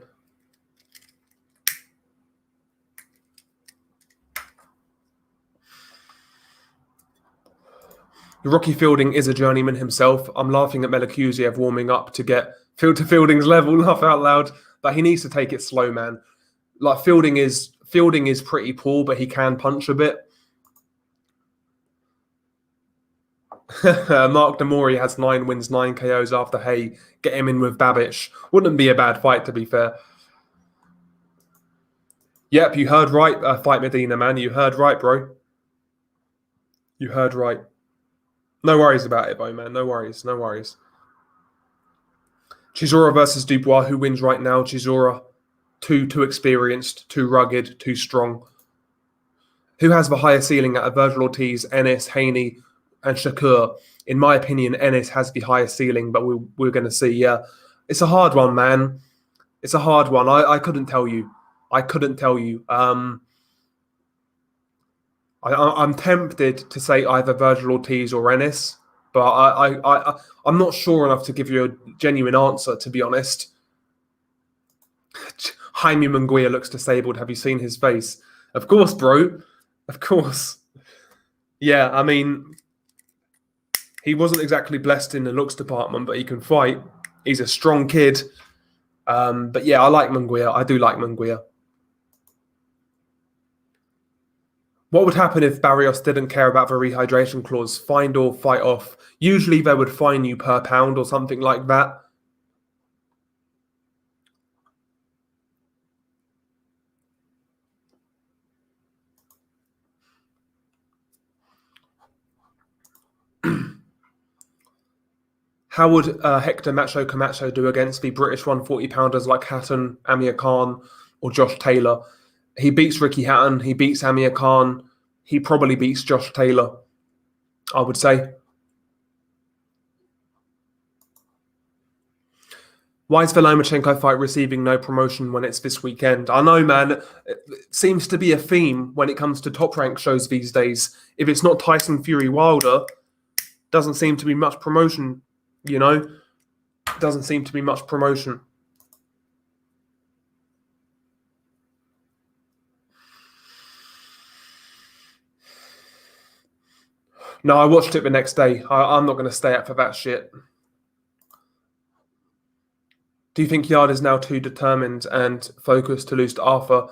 Rocky Fielding is a journeyman himself. I'm laughing at Melakuziev warming up to get to Fielding's level, laugh out loud. But he needs to take it slow, man. Like Fielding is pretty poor, but he can punch a bit. Mark Demori has 9 wins, 9 KOs after Hay. Get him in with Babic. Wouldn't be a bad fight, to be fair. Yep, you heard right, Fight Medina, man. You heard right, bro. You heard right. No worries about it, Bo, man. No worries. No worries. Chisora versus Dubois. Who wins right now? Chisora. Too experienced, too rugged, too strong. Who has the higher ceiling out of Virgil Ortiz, Ennis, Haney, and Shakur? In my opinion, Ennis has the higher ceiling, but we're going to see. Yeah, it's a hard one, man. It's a hard one. I couldn't tell you. I couldn't tell you. I'm tempted to say either Virgil Ortiz or Ennis, but I'm not sure enough to give you a genuine answer, to be honest. Jaime Munguia looks disabled. Have you seen his face? Of course, bro. Of course. Yeah, I mean, he wasn't exactly blessed in the looks department, but he can fight. He's a strong kid. But yeah, I like Munguia. I do like Munguia. What would happen if Barrios didn't care about the rehydration clause? Find or fight off? Usually they would fine you per pound or something like that. How would Hector Macho Camacho do against the British 140-pounders like Hatton, Amir Khan, or Josh Taylor? He beats Ricky Hatton. He beats Amir Khan. He probably beats Josh Taylor, I would say. Why is the Lomachenko fight receiving no promotion when it's this weekend? I know, man. It seems to be a theme when it comes to top-rank shows these days. If it's not Tyson Fury Wilder, doesn't seem to be much promotion, you know? Doesn't seem to be much promotion. No, I watched it the next day. I'm not going to stay up for that shit. Do you think Yard is now too determined and focused to lose to Arthur?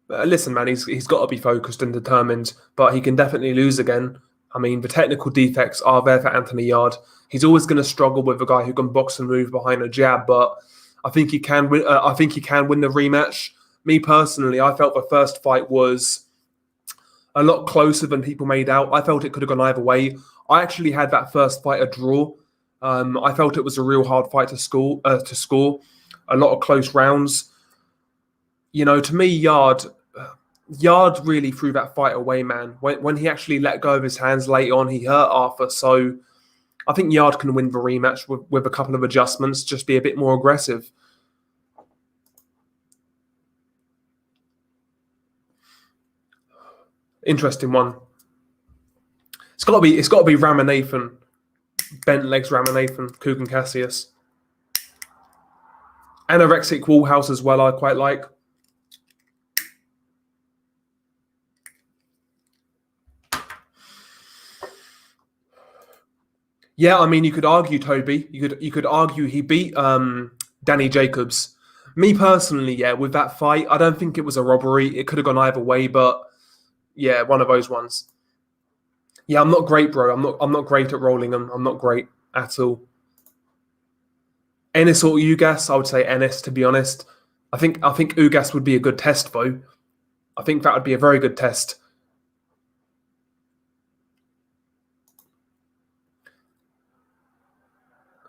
Listen, man, he's got to be focused and determined, but he can definitely lose again. I mean, the technical defects are there for Anthony Yard. He's always going to struggle with a guy who can box and move behind a jab, but I think he can win. I think he can win the rematch. Me personally, I felt the first fight was a lot closer than people made out. I felt it could have gone either way. I actually had that first fight a draw. I felt it was a real hard fight to score. A lot of close rounds. You know, to me, Yard really threw that fight away, man. When he actually let go of his hands late on, he hurt Arthur. So I think Yard can win the rematch with a couple of adjustments, just be a bit more aggressive. Interesting one. It's got to be Ramanathan, bent legs Ramanathan, Kugan Cassius. Anorexic Wallhouse as well, I quite like. Yeah, I mean, you could argue, Toby. You could argue he beat Danny Jacobs. Me personally, yeah, with that fight, I don't think it was a robbery. It could have gone either way, but yeah, one of those ones. Yeah, I'm not great, bro. I'm not great at rolling them. I'm not great at all. Ennis or Ugas? I would say Ennis, to be honest. I think Ugas would be a good test, though. I think that would be a very good test.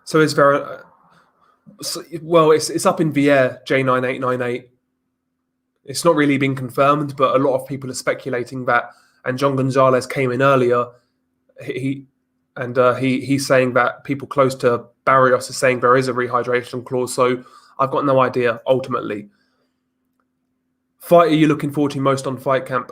So is there? Well, it's up in the air. J9898. It's not really been confirmed, but a lot of people are speculating that. And John Gonzalez came in earlier. He's saying that people close to Barrios are saying there is a rehydration clause. So I've got no idea. Ultimately, fight are you looking forward to most on Fight Camp?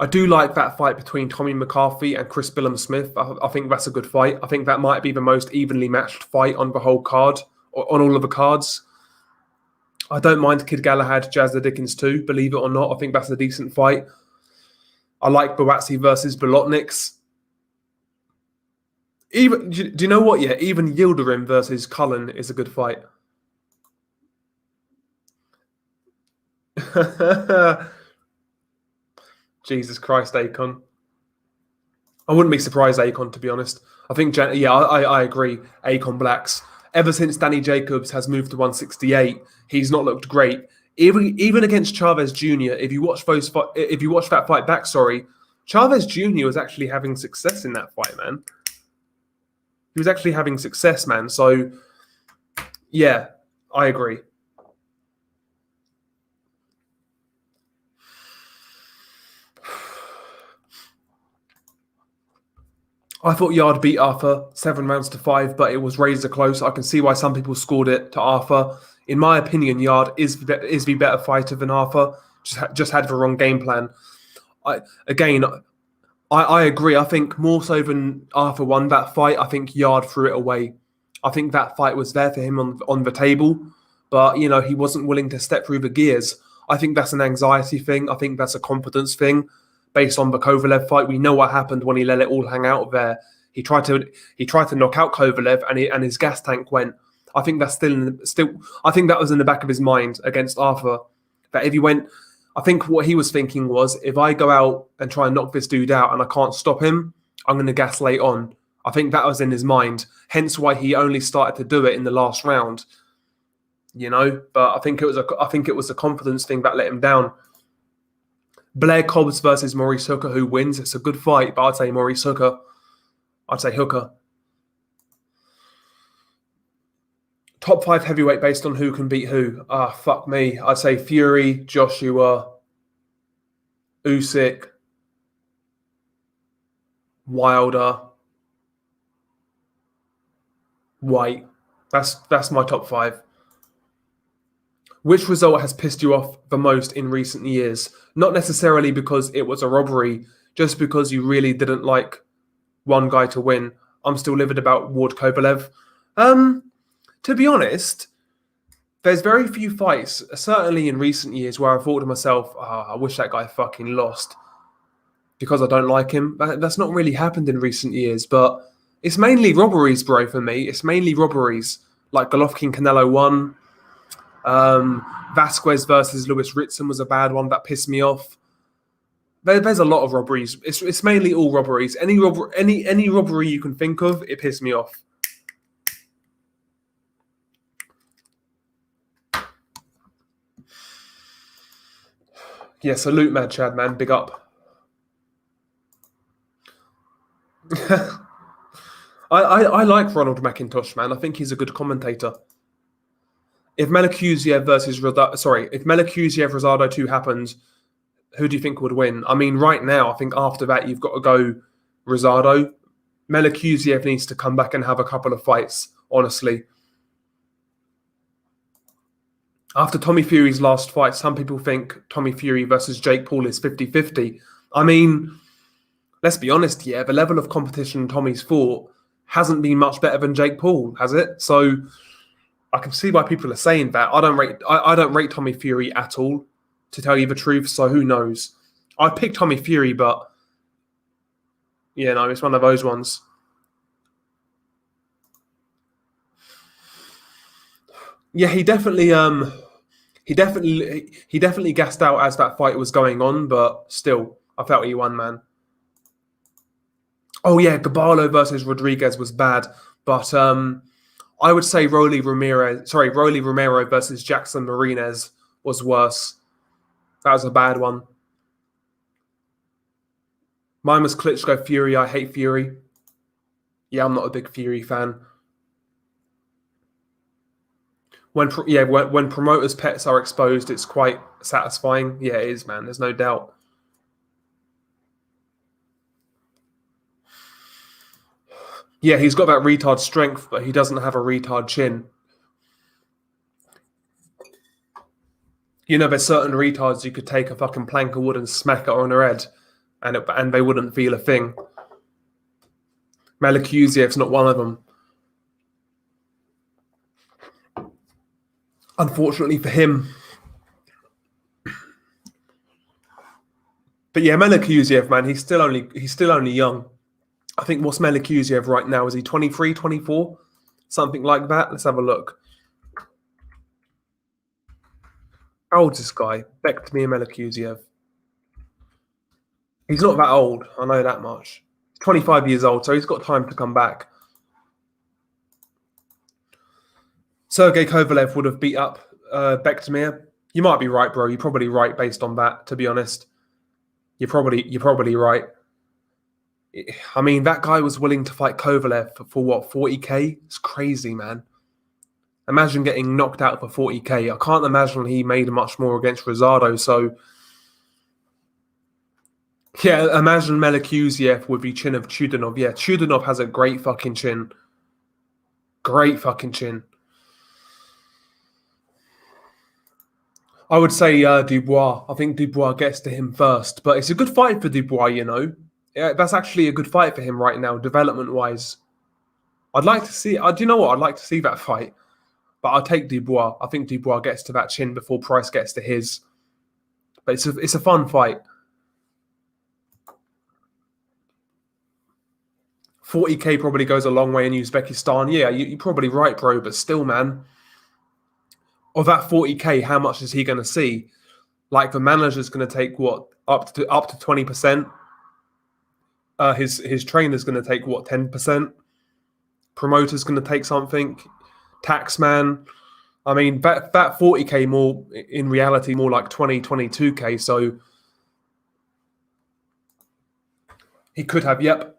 I do like that fight between Tommy McCarthy and Chris Billum-Smith. I think that's a good fight. I think that might be the most evenly matched fight on the whole card, or on all of the cards. I don't mind Kid Galahad, Jazza Dickens too, believe it or not. I think that's a decent fight. I like Buatsi versus Bolotniks. Even do you know what? Yeah, even Yildirim versus Cullen is a good fight. Jesus Christ, Akon. I wouldn't be surprised, Akon, to be honest. I think, I agree. Akon Blacks. Ever since Danny Jacobs has moved to 168, he's not looked great. Even against Chavez Jr., if you watch that fight back, Chavez Jr. was actually having success in that fight, man. He was actually having success, man. So, yeah, I agree. I thought Yard beat Arthur 7 rounds to 5, but it was razor close. I can see why some people scored it to Arthur. In my opinion, Yard is the better fighter than Arthur. Just had the wrong game plan. I agree. I think more so than Arthur won that fight, I think Yard threw it away. I think that fight was there for him on the table, but he wasn't willing to step through the gears. I think that's an anxiety thing. I think that's a confidence thing. Based on the Kovalev fight, we know what happened when he let it all hang out there. He tried to knock out Kovalev, and his gas tank went. I think that's still. I think that was in the back of his mind against Arthur. That if he went, I think what he was thinking was, if I go out and try and knock this dude out and I can't stop him, I'm going to gas late on. I think that was in his mind. Hence why he only started to do it in the last round. But I think it was a confidence thing that let him down. Blair Cobbs versus Maurice Hooker, who wins? It's a good fight, but I'd say Maurice Hooker. I'd say Hooker. Top 5 heavyweight based on who can beat who. Fuck me. I'd say Fury, Joshua, Usyk, Wilder, White. That's my top 5. Which result has pissed you off the most in recent years? Not necessarily because it was a robbery, just because you really didn't like one guy to win. I'm still livid about Ward Kovalev. To be honest, there's very few fights, certainly in recent years, where I thought to myself, I wish that guy fucking lost because I don't like him. That's not really happened in recent years, but it's mainly robberies, bro, for me. It's mainly robberies, like Golovkin-Canelo 1. Vasquez versus Lewis Ritson was a bad one that pissed me off. There's a lot of robberies. It's mainly all robberies. Any robbery you can think of, it pissed me off. Yeah, salute, Mad Chad, man. Big up. I like Ronald McIntosh, man. I think he's a good commentator. If Melakuziev Rosado 2 happens, who do you think would win? I mean, right now, I think after that, you've got to go Rosado. Melakuziev needs to come back and have a couple of fights, honestly. After Tommy Fury's last fight, some people think Tommy Fury versus Jake Paul is 50-50. I mean, let's be honest here. The level of competition Tommy's fought hasn't been much better than Jake Paul, has it? So I can see why people are saying that. I don't rate Tommy Fury at all, to tell you the truth. So who knows? I picked Tommy Fury, but it's one of those ones. Yeah, he definitely gassed out as that fight was going on, but still, I felt he won, man. Oh yeah, Gabalo versus Rodriguez was bad, but I would say Rolly Romero versus Jackson Marinez was worse. That was a bad one. Mine was Klitschko Fury. I hate Fury. Yeah, I'm not a big Fury fan. When promoters' pets are exposed, it's quite satisfying. Yeah, it is, man. There's no doubt. Yeah, he's got that retard strength, but he doesn't have a retard chin. There's certain retards you could take a fucking plank of wood and smack it on her head. and they wouldn't feel a thing. Malikhuzev's not one of them. Unfortunately for him. But yeah, Melikhuzev, man, he's still only young. I think what's Melikhuzev right now? Is he 23, 24? Something like that. Let's have a look. How old is this guy? Bektemir Melikhuzev. He's not that old. I know that much. He's 25 years old, so he's got time to come back. Sergey Kovalev would have beat up Bektemir. You might be right, bro. You're probably right based on that, to be honest. You're probably right. I mean, that guy was willing to fight Kovalev for what, 40k? It's crazy, man. Imagine getting knocked out for 40k. I can't imagine he made much more against Rosado. So, yeah, imagine Melikhuzev with the chin of Chudinov. Yeah, Chudinov has a great fucking chin. Great fucking chin. I would say Dubois. I think Dubois gets to him first. But it's a good fight for Dubois, you know. Yeah, that's actually a good fight for him right now, development-wise. I'd like to see... do you know what? I'd like to see that fight. But I'll take Dubois. I think Dubois gets to that chin before Price gets to his. But it's a fun fight. 40k probably goes a long way in Uzbekistan. Yeah, you're probably right, bro. But still, man, of that 40k, how much is he going to see? Like, the manager's going to take what, up to 20%. His trainer's going to take what, 10%. Promoter's going to take something. Taxman. I mean, that 40k more in reality more like 22k. So he could have. Yep.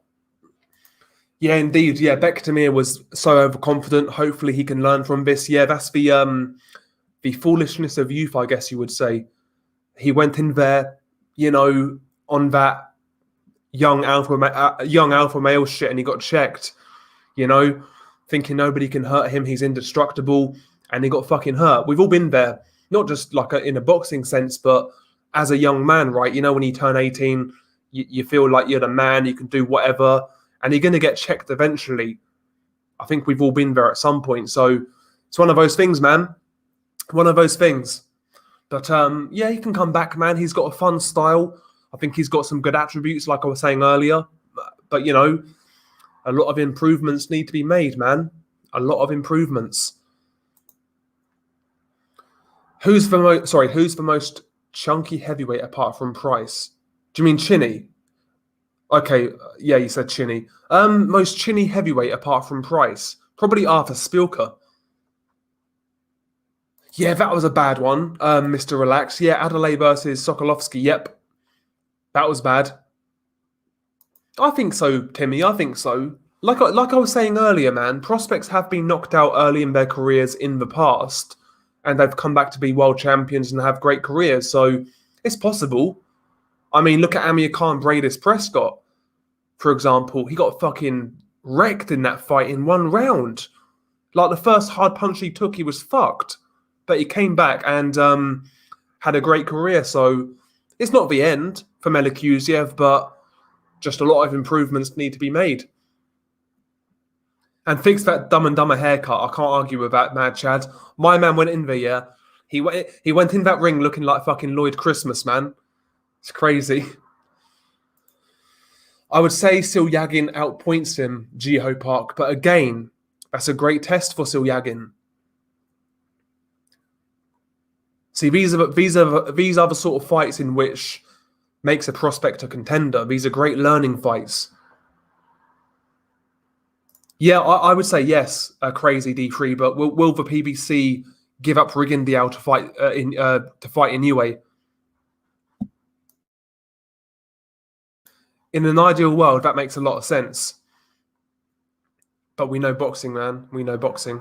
Yeah, indeed. Yeah, Bektemir was so overconfident. Hopefully, he can learn from this. Yeah, that's the foolishness of youth, I guess you would say. He went in there, you know, on that young alpha male shit, and he got checked. You know, thinking nobody can hurt him. He's indestructible, and he got fucking hurt. We've all been there, not just like in a boxing sense, but as a young man, right? You know, when you turn 18, you feel like you're the man. You can do whatever. And you're going to get checked eventually. I think we've all been there at some point. So it's one of those things, man. One of those things. But yeah, he can come back, man. He's got a fun style. I think he's got some good attributes, like I was saying earlier. But, you know, a lot of improvements need to be made, man. A lot of improvements. Who's the most chunky heavyweight apart from Price? Do you mean Chinny? Okay, yeah, you said Chinny. Most chinny heavyweight apart from Price. Probably Arthur Spilka. Yeah, that was a bad one, Mr. Relax. Yeah, Adelaide versus Sokolovsky. Yep. That was bad. I think so, Timmy. I think so. Like I was saying earlier, man, prospects have been knocked out early in their careers in the past, and they've come back to be world champions and have great careers. So it's possible. I mean, look at Amir Khan Bradis Prescott, for example. He got fucking wrecked in that fight in one round. Like, the first hard punch he took, he was fucked. But he came back and had a great career. So it's not the end for Melikhuzev, but just a lot of improvements need to be made. And fix that Dumb and Dumber haircut. I can't argue with that, Mad Chad. My man went in there, yeah. He went in that ring looking like fucking Lloyd Christmas, man. It's crazy. I would say Silyagin outpoints him, Jiho Park, but again, that's a great test for Silyagin. See, these are the sort of fights in which makes a prospect a contender. These are great learning fights. Yeah, I would say yes, a crazy D3, but will the PBC give up Rigondeaux to fight Inoue? In an ideal world, that makes a lot of sense. But we know boxing, man. We know boxing.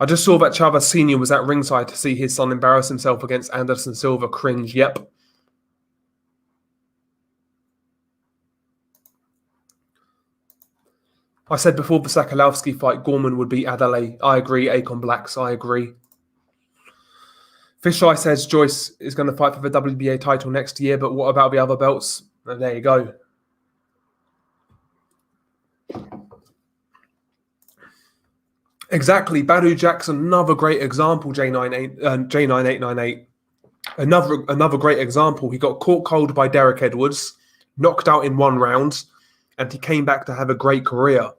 I just saw that Chavez Sr. was at ringside to see his son embarrass himself against Anderson Silva. Cringe, yep. I said before the Sakalovsky fight, Gorman would beat Adelaide. I agree. Akon Blacks, I agree. Fisheye says Joyce is going to fight for the WBA title next year, but what about the other belts? And there you go. Exactly. Badu Jackson, another great example, J9898. Another great example. He got caught cold by Derek Edwards, knocked out in 1 round, and he came back to have a great career.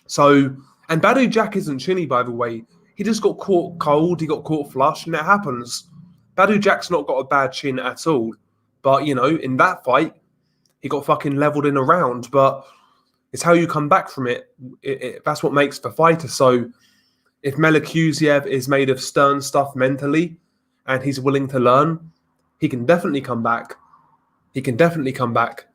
So, and Badu Jack isn't chinny, by the way. He just got caught cold, he got caught flush, and it happens. Badu Jack's not got a bad chin at all. But, you know, in that fight, he got fucking leveled in a round. But it's how you come back from it. That's what makes the fighter. So if Melikuziev is made of stern stuff mentally and he's willing to learn, he can definitely come back. He can definitely come back.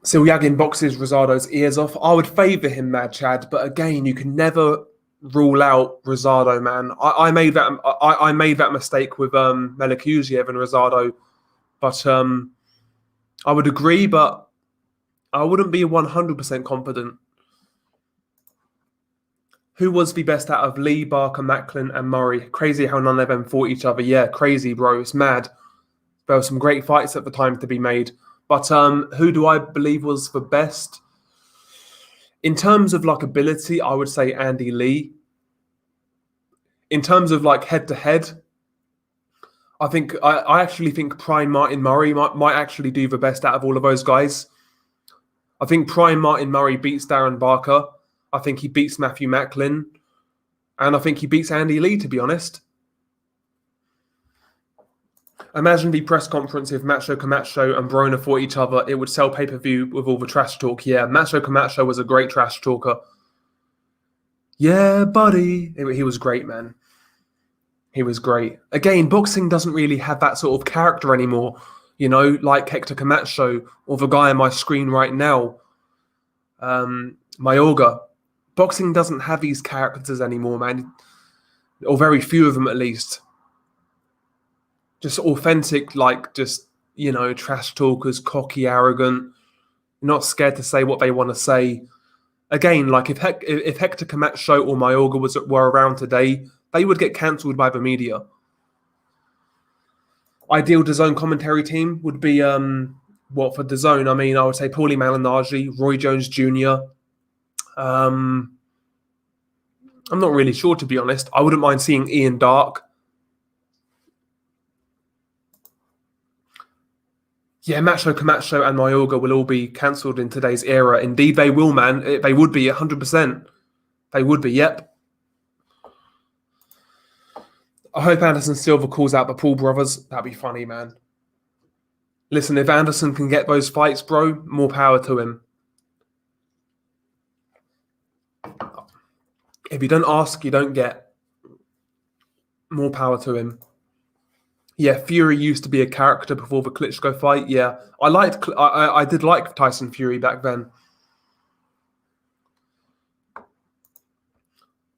Silyagin boxes Rosado's ears off. I would favour him, Mad Chad, but again, you can never rule out Rosado, man. I made that mistake with Melikuziev and Rosado, but I would agree, but I wouldn't be 100% confident. Who was the best out of Lee, Barker, Macklin, and Murray? Crazy how none of them fought each other. Yeah, crazy, bro. It's mad. There were some great fights at the time to be made. But who do I believe was the best? In terms of like ability, I would say Andy Lee. In terms of like head-to-head, I actually think Prime Martin Murray might actually do the best out of all of those guys. I think Prime Martin Murray beats Darren Barker. I think he beats Matthew Macklin. And I think he beats Andy Lee, to be honest. Imagine the press conference if Macho Camacho and Broner fought each other. It would sell pay-per-view with all the trash talk. Yeah, Macho Camacho was a great trash talker. Yeah, buddy. He was great, man. He was great. Again, boxing doesn't really have that sort of character anymore. You know, like Hector Camacho or the guy on my screen right now, Mayorga. Boxing doesn't have these characters anymore, man. Or very few of them, at least. Just authentic, like, just, you know, trash talkers, cocky, arrogant, not scared to say what they want to say. Again, like, if Hector Camacho or Mayorga were around today, they would get cancelled by the media. Ideal DAZN commentary team would be, for DAZN? I mean, I would say Paulie Malignaggi, Roy Jones Jr. I'm not really sure, to be honest. I wouldn't mind seeing Ian Dark. Yeah, Macho Camacho and Mayorga will all be cancelled in today's era. Indeed, they will, man. They would be 100%. They would be, yep. I hope Anderson Silva calls out the Paul brothers. That'd be funny, man. Listen, if Anderson can get those fights, bro, more power to him. If you don't ask, you don't get. More power to him. Yeah, Fury used to be a character before the Klitschko fight. Yeah, I did like Tyson Fury back then.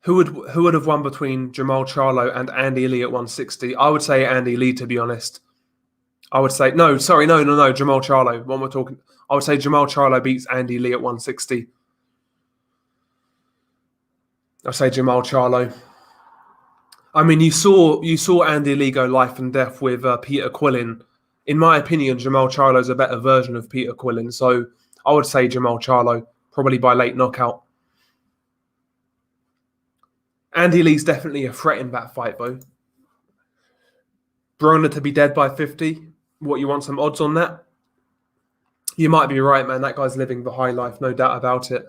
Who would have won between Jamal Charlo and Andy Lee at 160? I would say Andy Lee, to be honest. I would say no, Jamal Charlo. When we're talking, I would say Jamal Charlo beats Andy Lee at 160. I'd say Jamal Charlo. I mean, you saw Andy Lee go life and death with Peter Quillin. In my opinion, Jamal Charlo is a better version of Peter Quillin. So I would say Jamal Charlo, probably by late knockout. Andy Lee's definitely a threat in that fight, though. Broner to be dead by 50. What, you want some odds on that? You might be right, man. That guy's living the high life, no doubt about it.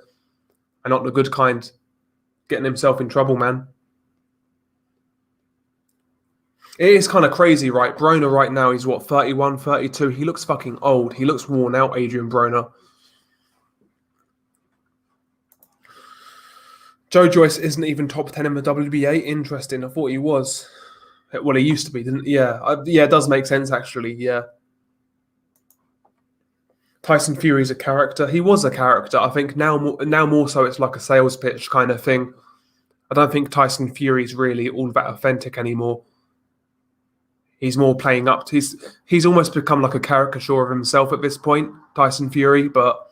And not the good kind. Getting himself in trouble, man. It is kind of crazy, right? Broner right now, he's what, 31, 32? He looks fucking old. He looks worn out, Adrian Broner. Joe Joyce isn't even top 10 in the WBA. Interesting. I thought he was. Well, he used to be, didn't he? Yeah. Yeah, it does make sense, actually. Yeah. Tyson Fury's a character. He was a character. I think now more so it's like a sales pitch kind of thing. I don't think Tyson Fury's really all that authentic anymore. He's more playing up to... He's almost become like a caricature of himself at this point, Tyson Fury, but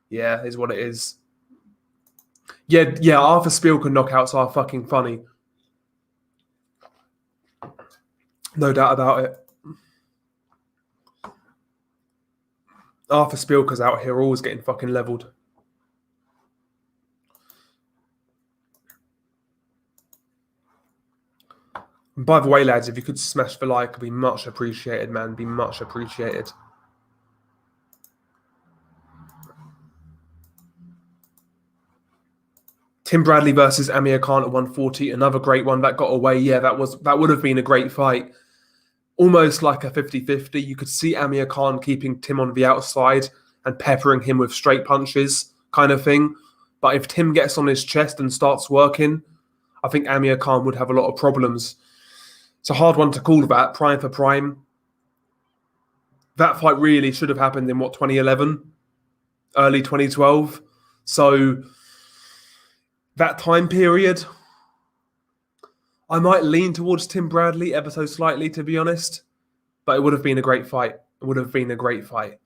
yeah, is what it is. Yeah, Arthur Spielka knockouts are fucking funny. No doubt about it. Arthur Spielka's out here always getting fucking leveled. And by the way, lads, if you could smash the like, it'd be much appreciated, man. Be much appreciated. Tim Bradley versus Amir Khan at 140, another great one that got away. Yeah, that would have been a great fight. Almost like a 50-50. You could see Amir Khan keeping Tim on the outside and peppering him with straight punches kind of thing. But if Tim gets on his chest and starts working, I think Amir Khan would have a lot of problems. It's a hard one to call that, prime for prime. That fight really should have happened in, 2011? Early 2012? So that time period, I might lean towards Tim Bradley ever so slightly, to be honest. But it would have been a great fight. It would have been a great fight.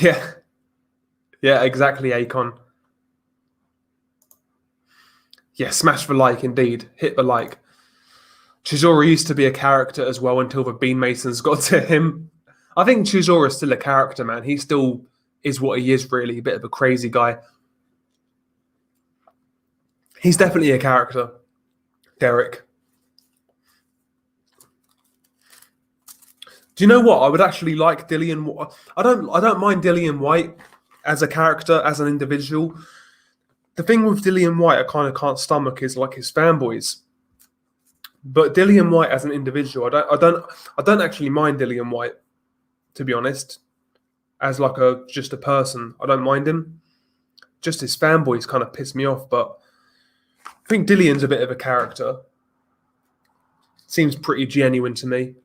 Yeah. Yeah, exactly, Akon. Yeah, smash the like, indeed. Hit the like. Chisora used to be a character as well until the Bean Masons got to him. I think Chisora is still a character, man. He still is what he is, really. A bit of a crazy guy. He's definitely a character, Derek. Do you know what? I would actually like Dillian. I don't mind Dillian White as a character, as an individual. The thing with Dillian White, I kind of can't stomach is like his fanboys. But Dillian White as an individual, I don't actually mind Dillian White, to be honest. As like just a person, I don't mind him. Just his fanboys kind of piss me off. But I think Dillian's a bit of a character. Seems pretty genuine to me.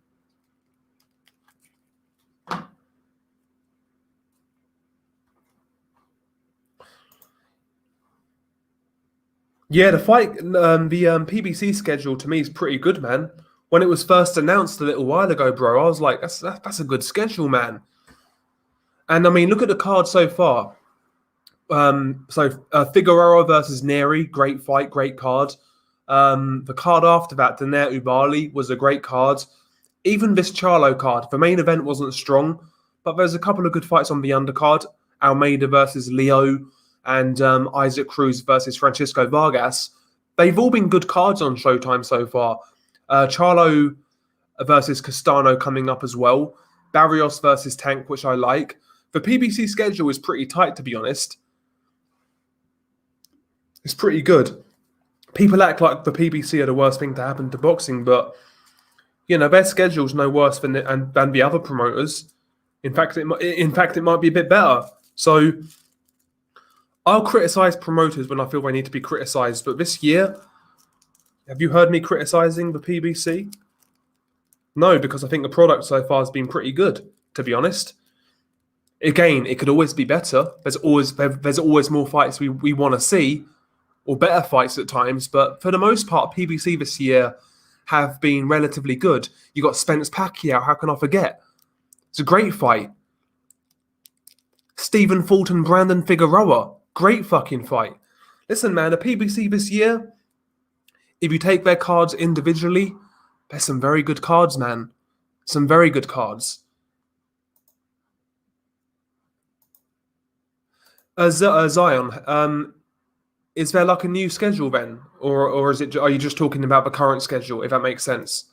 Yeah, the fight, the PBC schedule to me is pretty good, man. When it was first announced a little while ago, bro, I was like, that's a good schedule, man. And I mean, look at the card so far. Figueroa versus Neri, great fight, great card. The card after that, Daner Ubali, was a great card. Even this Charlo card, the main event wasn't strong, but there's a couple of good fights on the undercard. Almeida versus Leo, and Isaac Cruz versus Francisco Vargas. They've all been good cards on Showtime so far. Charlo versus Castano coming up as well. Barrios versus Tank, which I like. The PBC schedule is pretty tight, to be honest. It's pretty good. People act like the PBC are the worst thing to happen to boxing, but you know their schedule's no worse than the other promoters. In fact, it might be a bit better. So I'll criticize promoters when I feel they need to be criticized, but this year, have you heard me criticizing the PBC? No, because I think the product so far has been pretty good, to be honest. Again, it could always be better. There's always more fights we want to see, or better fights at times, but for the most part, PBC this year have been relatively good. You got Spence Pacquiao, how can I forget? It's a great fight. Stephen Fulton, Brandon Figueroa, great fucking fight. Listen, man, the PBC this year, if you take their cards individually, there's some very good cards, man. Some very good cards. Zion, is there like a new schedule then? Or are you just talking about the current schedule, if that makes sense?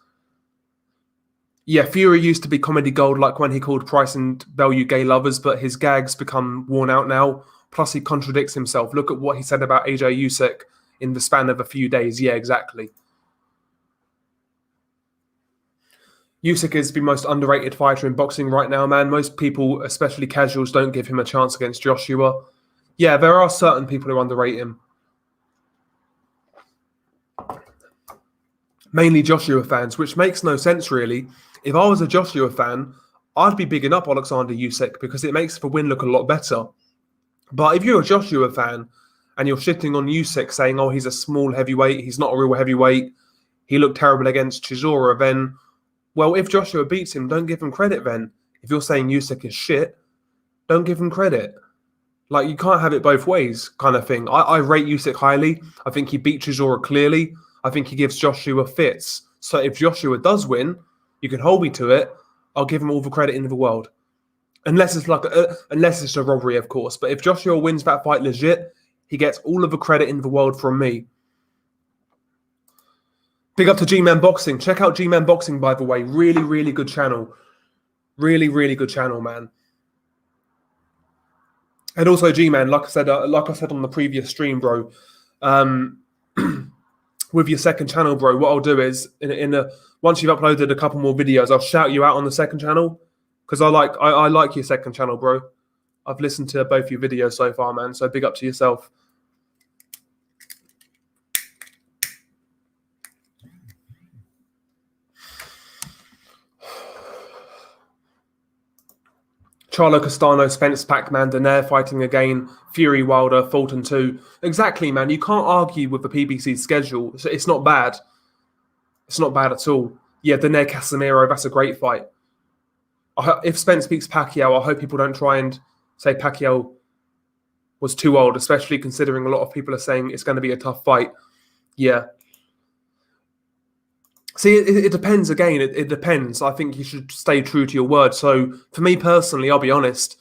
Yeah, Fury used to be comedy gold, like when he called Price and Bellew gay lovers, but his gags become worn out now. Plus, he contradicts himself. Look at what he said about AJ Usyk in the span of a few days. Yeah, exactly. Usyk is the most underrated fighter in boxing right now, man. Most people, especially casuals, don't give him a chance against Joshua. Yeah, there are certain people who underrate him. Mainly Joshua fans, which makes no sense, really. If I was a Joshua fan, I'd be bigging up Alexander Usyk because it makes the win look a lot better. But if you're a Joshua fan and you're shitting on Usyk saying, oh, he's a small heavyweight, he's not a real heavyweight, he looked terrible against Chisora, then, well, if Joshua beats him, don't give him credit then. If you're saying Usyk is shit, don't give him credit. Like, you can't have it both ways, kind of thing. I rate Usyk highly. I think he beat Chisora clearly. I think he gives Joshua fits. So if Joshua does win, you can hold me to it. I'll give him all the credit in the world, unless it's unless it's a robbery, of course. But if Joshua wins that fight legit, he gets all of the credit in the world from me. Big up to G-Man Boxing. Check out G-Man Boxing, by the way. Really, really good channel. Really, really good channel, man. And also, G-Man, like I said on the previous stream, bro. With your second channel, bro, what I'll do is once you've uploaded a couple more videos, I'll shout you out on the second channel, because I like your second channel, bro. I've listened to both your videos so far, man. So big up to yourself. Charlo Castano, Spence Pac-Man, Donaire fighting again, Fury Wilder, Fulton 2. Exactly, man. You can't argue with the PBC schedule. It's not bad. It's not bad at all. Yeah, Donaire Casemiro, that's a great fight. If Spence beats Pacquiao, I hope people don't try and say Pacquiao was too old, especially considering a lot of people are saying it's going to be a tough fight. Yeah. See, it depends. Again, it depends. I think you should stay true to your word. So, for me personally, I'll be honest.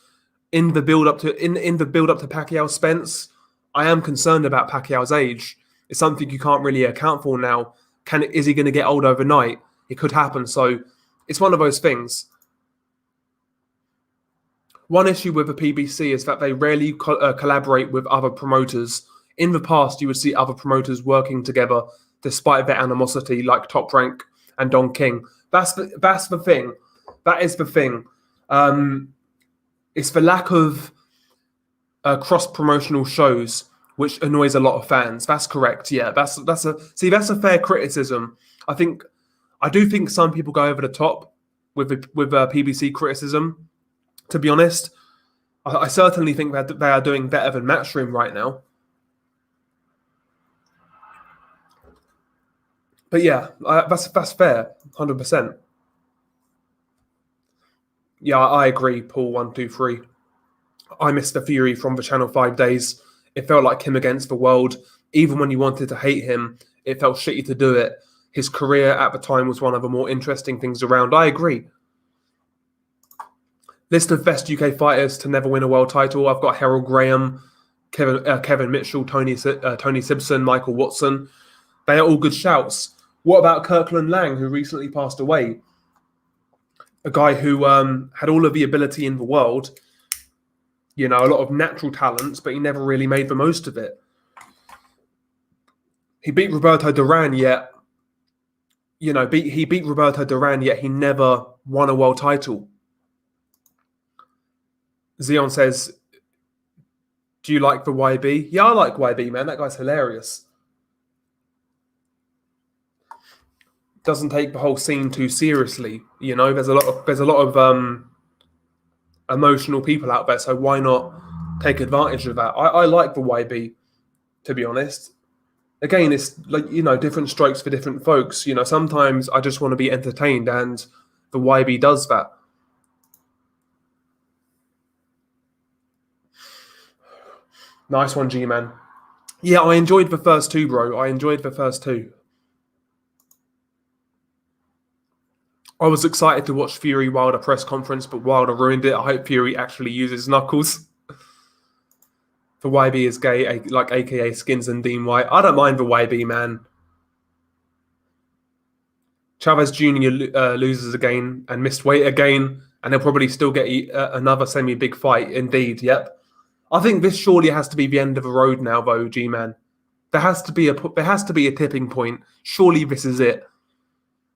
In the build up to Pacquiao Spence, I am concerned about Pacquiao's age. It's something you can't really account for now. Is he going to get old overnight? It could happen. So, it's one of those things. One issue with the PBC is that they rarely collaborate with other promoters. In the past, you would see other promoters working together despite their animosity, like Top Rank and Don King. That's the thing. That is the thing. It's the lack of cross-promotional shows which annoys a lot of fans. That's correct. Yeah, that's a fair criticism. I do think some people go over the top with PBC criticism. To be honest, I certainly think that they are doing better than Matchroom right now. But yeah, that's fair, 100%. Yeah, I agree, Paul, 123. I missed the Fury from the Channel 5 days. It felt like him against the world. Even when you wanted to hate him, it felt shitty to do it. His career at the time was one of the more interesting things around. I agree. List of best UK fighters to never win a world title. I've got Harold Graham, Kevin Mitchell, Tony Simpson, Michael Watson. They are all good shouts. What about Kirkland Lang, who recently passed away? A guy who had all of the ability in the world, a lot of natural talents, but he never really made the most of it. He beat Roberto Duran, yet, he beat Roberto Duran, yet he never won a world title. Zion says, do you like the YB? Yeah, I like YB, man. That guy's hilarious. Doesn't take the whole scene too seriously. There's a lot of emotional people out there, so why not take advantage of that? I like the YB, to be honest. Again, it's like, different strokes for different folks. Sometimes I just want to be entertained, and the YB does that. Nice one, G-Man. Yeah, I enjoyed the first two, bro. I enjoyed the first two. I was excited to watch Fury Wilder press conference, but Wilder ruined it. I hope Fury actually uses knuckles. The YB is gay, like AKA Skins and Dean White. I don't mind the YB, man. Chavez Jr. Loses again and missed weight again, and he'll probably still get another semi-big fight. Indeed, yep. I think this surely has to be the end of the road now, though, G-Man. There has to be a tipping point. Surely this is it.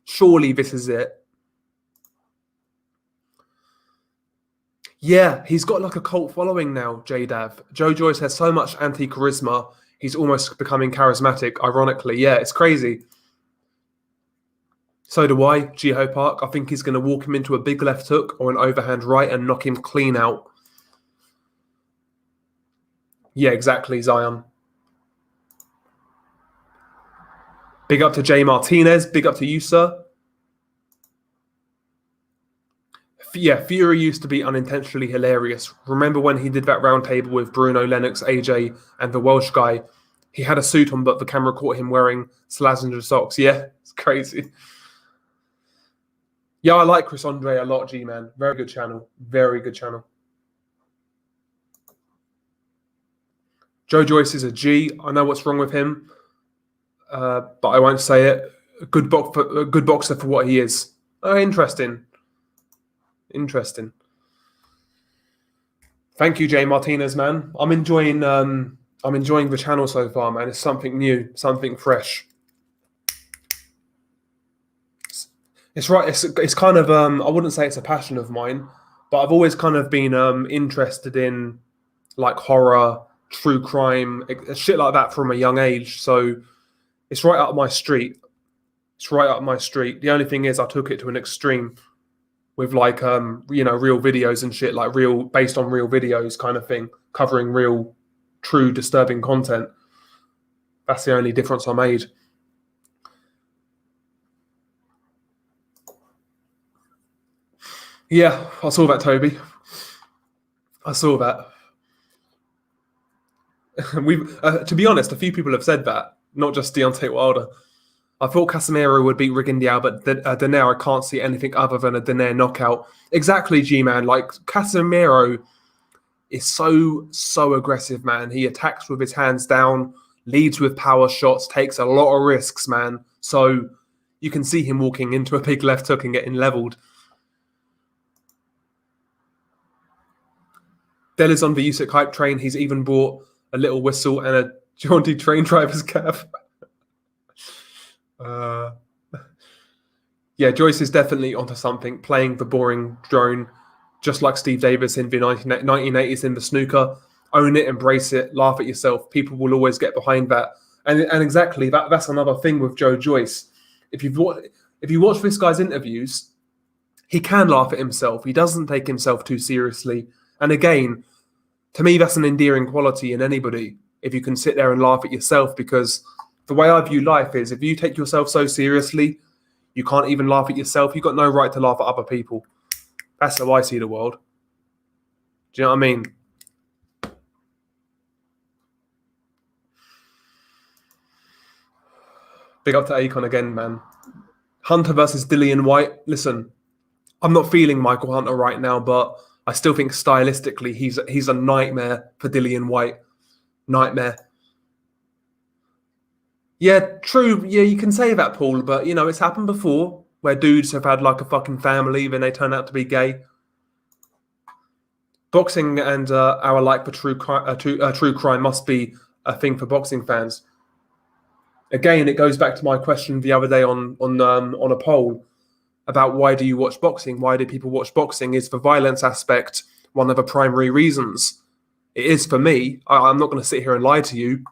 Surely this is it. Yeah, he's got like a cult following now, J-Dav. Joe Joyce has so much anti-charisma, he's almost becoming charismatic, ironically. Yeah, it's crazy. So do I, Jiho Park. I think he's going to walk him into a big left hook or an overhand right and knock him clean out. Yeah, exactly, Zion. Big up to Jay Martinez. Big up to you, sir. Yeah, Fury used to be unintentionally hilarious. Remember when he did that round table with Bruno, Lennox, AJ, and the Welsh guy? He had a suit on, but the camera caught him wearing Slazenger socks. Yeah, it's crazy. Yeah, I like Chris Andre a lot, G-Man. Very good channel. Very good channel. Joe Joyce is a G. I know what's wrong with him, but I won't say it. A good boxer for what he is. Interesting. Interesting. Thank you, Jay Martinez, man. I'm enjoying the channel so far, man. It's something new, something fresh. It's right. It's kind of I wouldn't say it's a passion of mine, but I've always kind of been interested in like horror, true crime, shit like that from a young age. So it's right up my street. It's right up my street. The only thing is I took it to an extreme with like real videos and shit, like based on real videos kind of thing, covering real, true, disturbing content. That's the only difference I made. Yeah, I saw that, Toby. I saw that. To be honest, a few people have said that, not just Deontay Wilder. I thought Casemiro would beat Rigondeaux, but Donaire, I can't see anything other than a Donaire knockout. Exactly, G-Man. Like, Casemiro is so aggressive, man. He attacks with his hands down, leads with power shots, takes a lot of risks, man. So you can see him walking into a big left hook and getting leveled. Del is on the Usyk hype train. He's even bought a little whistle and a jaunty train driver's cap. Yeah, Joyce is definitely onto something, playing the boring drone, just like Steve Davis in the 1980s in the snooker. Own it, embrace it, laugh at yourself. People will always get behind that. And exactly, that's another thing with Joe Joyce. If you watch this guy's interviews, he can laugh at himself. He doesn't take himself too seriously. And again, to me, that's an endearing quality in anybody, if you can sit there and laugh at yourself, because the way I view life is if you take yourself so seriously, you can't even laugh at yourself. You've got no right to laugh at other people. That's how I see the world. Do you know what I mean? Big up to Akon again, man. Hunter versus Dillian White. Listen, I'm not feeling Michael Hunter right now, but I still think stylistically he's a nightmare for Dillian White. Nightmare. Yeah, true. Yeah, you can say that, Paul, but it's happened before where dudes have had like a fucking family, then they turn out to be gay. Boxing and our like for true crime must be a thing for boxing fans. Again, it goes back to my question the other day on a poll about why do you watch boxing? Why do people watch boxing? Is the violence aspect one of the primary reasons? It is for me. I'm not going to sit here and lie to you,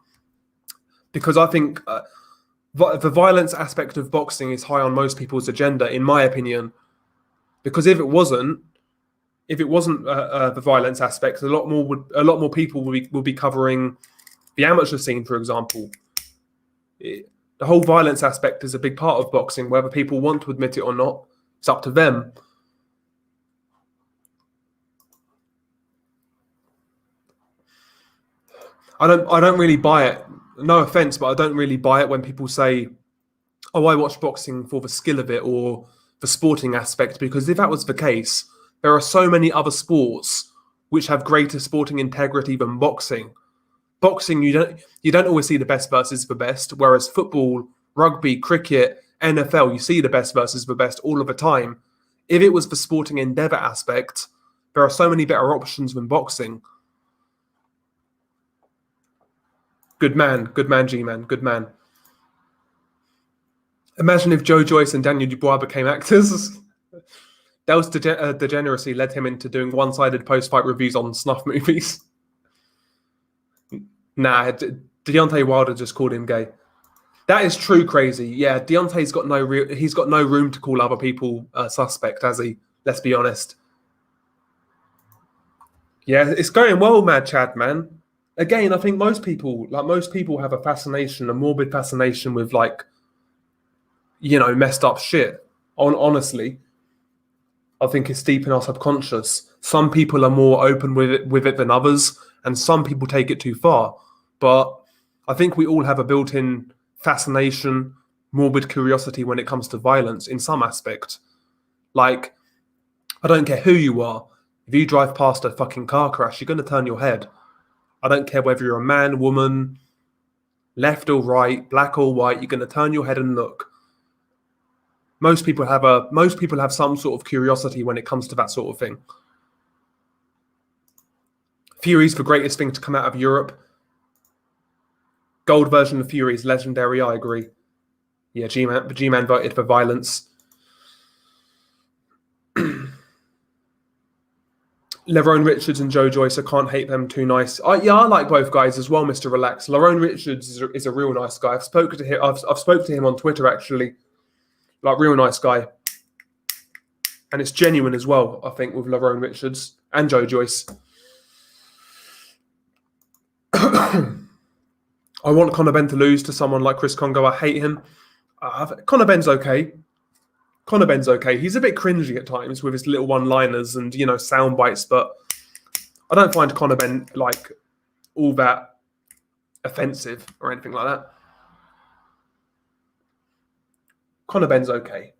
because I think the violence aspect of boxing is high on most people's agenda, in my opinion. Because if it wasn't the violence aspect, a lot more people will be covering the amateur scene, for example. The whole violence aspect is a big part of boxing, whether people want to admit it or not. It's up to them. I don't really buy it. No offense, but I don't really buy it when people say, "Oh, I watch boxing for the skill of it or the sporting aspect," because if that was the case, there are so many other sports which have greater sporting integrity than boxing. Boxing, you don't always see the best versus the best, whereas football, rugby, cricket, NFL, you see the best versus the best all of the time. If it was the sporting endeavor aspect, there are so many better options than boxing. Good man, G-Man, good man. Imagine if Joe Joyce and Daniel Dubois became actors. Dell's degeneracy led him into doing one-sided post-fight reviews on snuff movies. Nah, Deontay Wilder just called him gay. That is true, crazy. Yeah, Deontay's got he's got no room to call other people suspect, has he? Let's be honest. Yeah, it's going well, Mad Chad, man. Again, I think most people have a fascination, a morbid fascination with messed up shit. Honestly. I think it's deep in our subconscious. Some people are more open with it than others, and some people take it too far. But I think we all have a built-in fascination, morbid curiosity when it comes to violence in some aspect. Like, I don't care who you are. If you drive past a fucking car crash, you're going to turn your head. I don't care whether you're a man, woman, left or right, black or white, you're going to turn your head and look. Most people have some sort of curiosity when it comes to that sort of thing. Fury's the greatest thing to come out of Europe. Gold version of Fury is legendary, I agree. Yeah, G-Man voted for violence. Lerone Richards and Joe Joyce, I can't hate them, too nice. I like both guys as well, Mr. Relax. Lerone Richards is a real nice guy. I've spoken to him on Twitter, actually. Like, real nice guy. And it's genuine as well, I think, with Lerone Richards and Joe Joyce. I want Conor Benn to lose to someone like Chris Congo. I hate him. Conor Benn's okay. He's a bit cringy at times with his little one-liners and, sound bites, but I don't find Conor Benn, like, all that offensive or anything like that. Conor Benn's okay.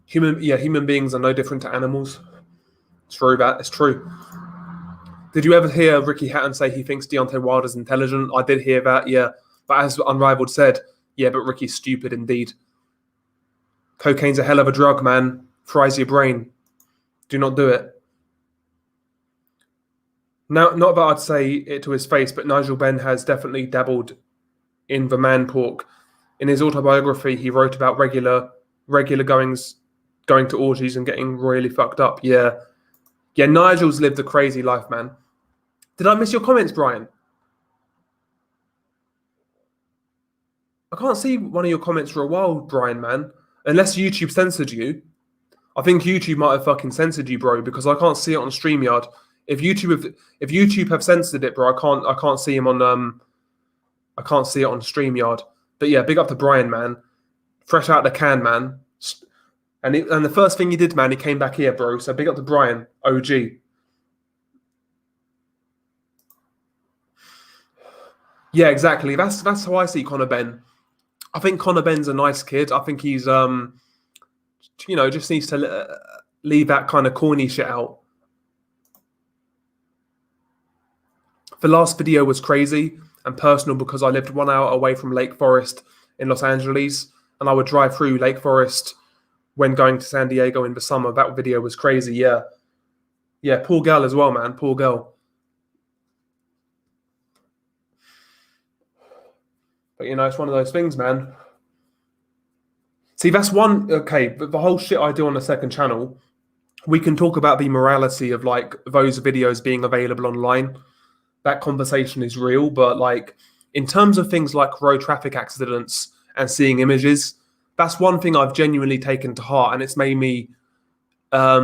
Human beings are no different to animals. It's true. Did you ever hear Ricky Hatton say he thinks Deontay Wilder's intelligent? I did hear that, yeah. But as Unrivaled said, yeah, but Ricky's stupid indeed. Cocaine's a hell of a drug, man. Fries your brain. Do not do it. Now, not that I'd say it to his face, but Nigel Benn has definitely dabbled in the man pork. In his autobiography, he wrote about regular going to orgies and getting royally fucked up. Yeah, Nigel's lived a crazy life, man. Did I miss your comments, Brian? I can't see one of your comments for a while, Brian, man. Unless YouTube censored you. I think YouTube might have fucking censored you, bro, because I can't see it on StreamYard. If YouTube have censored it, bro, I can't see him on I can't see it on StreamYard. But yeah, big up to Brian, man. Fresh out the can, man. And the first thing he did, man, he came back here, bro. So big up to Brian, OG. Yeah, exactly. That's how I see Conor Benn. I think Conor Benn's a nice kid. I think he's just needs to leave that kind of corny shit out. The last video was crazy and personal because I lived 1 hour away from Lake Forest in Los Angeles, and I would drive through Lake Forest when going to San Diego in the summer. That video was crazy, yeah. Yeah, poor girl as well, man. Poor girl. But, it's one of those things, man. See, that's one... Okay, but the whole shit I do on the second channel, we can talk about the morality of, like, those videos being available online. That conversation is real, but, like, in terms of things like road traffic accidents and seeing images, that's one thing I've genuinely taken to heart, and it's made me a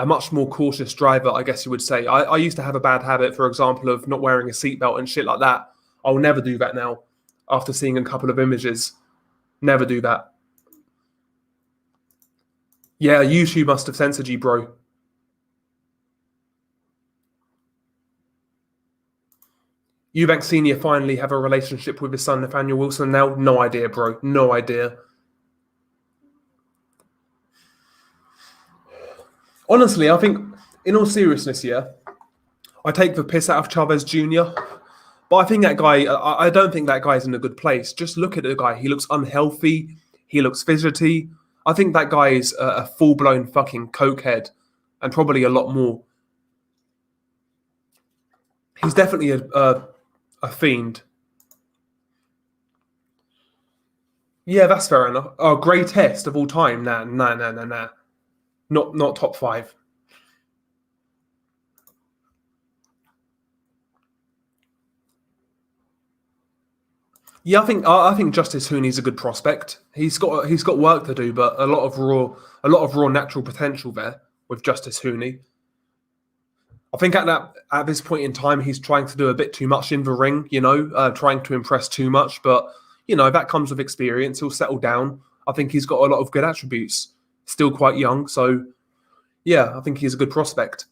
much more cautious driver, I guess you would say. I used to have a bad habit, for example, of not wearing a seatbelt and shit like that. I'll never do that now after seeing a couple of images. Never do that. Yeah, YouTube must have censored you, bro. Eubank Sr. finally have a relationship with his son, Nathaniel Wilson now? No idea, bro. No idea. Honestly, I think, in all seriousness, yeah, I take the piss out of Chavez Jr., but I think that guy, I don't think that guy's in a good place. Just look at the guy. He looks unhealthy. He looks fidgety. I think that guy is a full-blown fucking cokehead, and probably a lot more. He's definitely a fiend. Yeah, that's fair enough. Oh, greatest of all time? Nah. Not top 5. Yeah, I think Justice Hooney's a good prospect. He's got work to do, but a lot of raw natural potential there with Justice Hooney. I think at this point in time, he's trying to do a bit too much in the ring, trying to impress too much. But, that comes with experience. He'll settle down. I think he's got a lot of good attributes. Still quite young. So, yeah, I think he's a good prospect.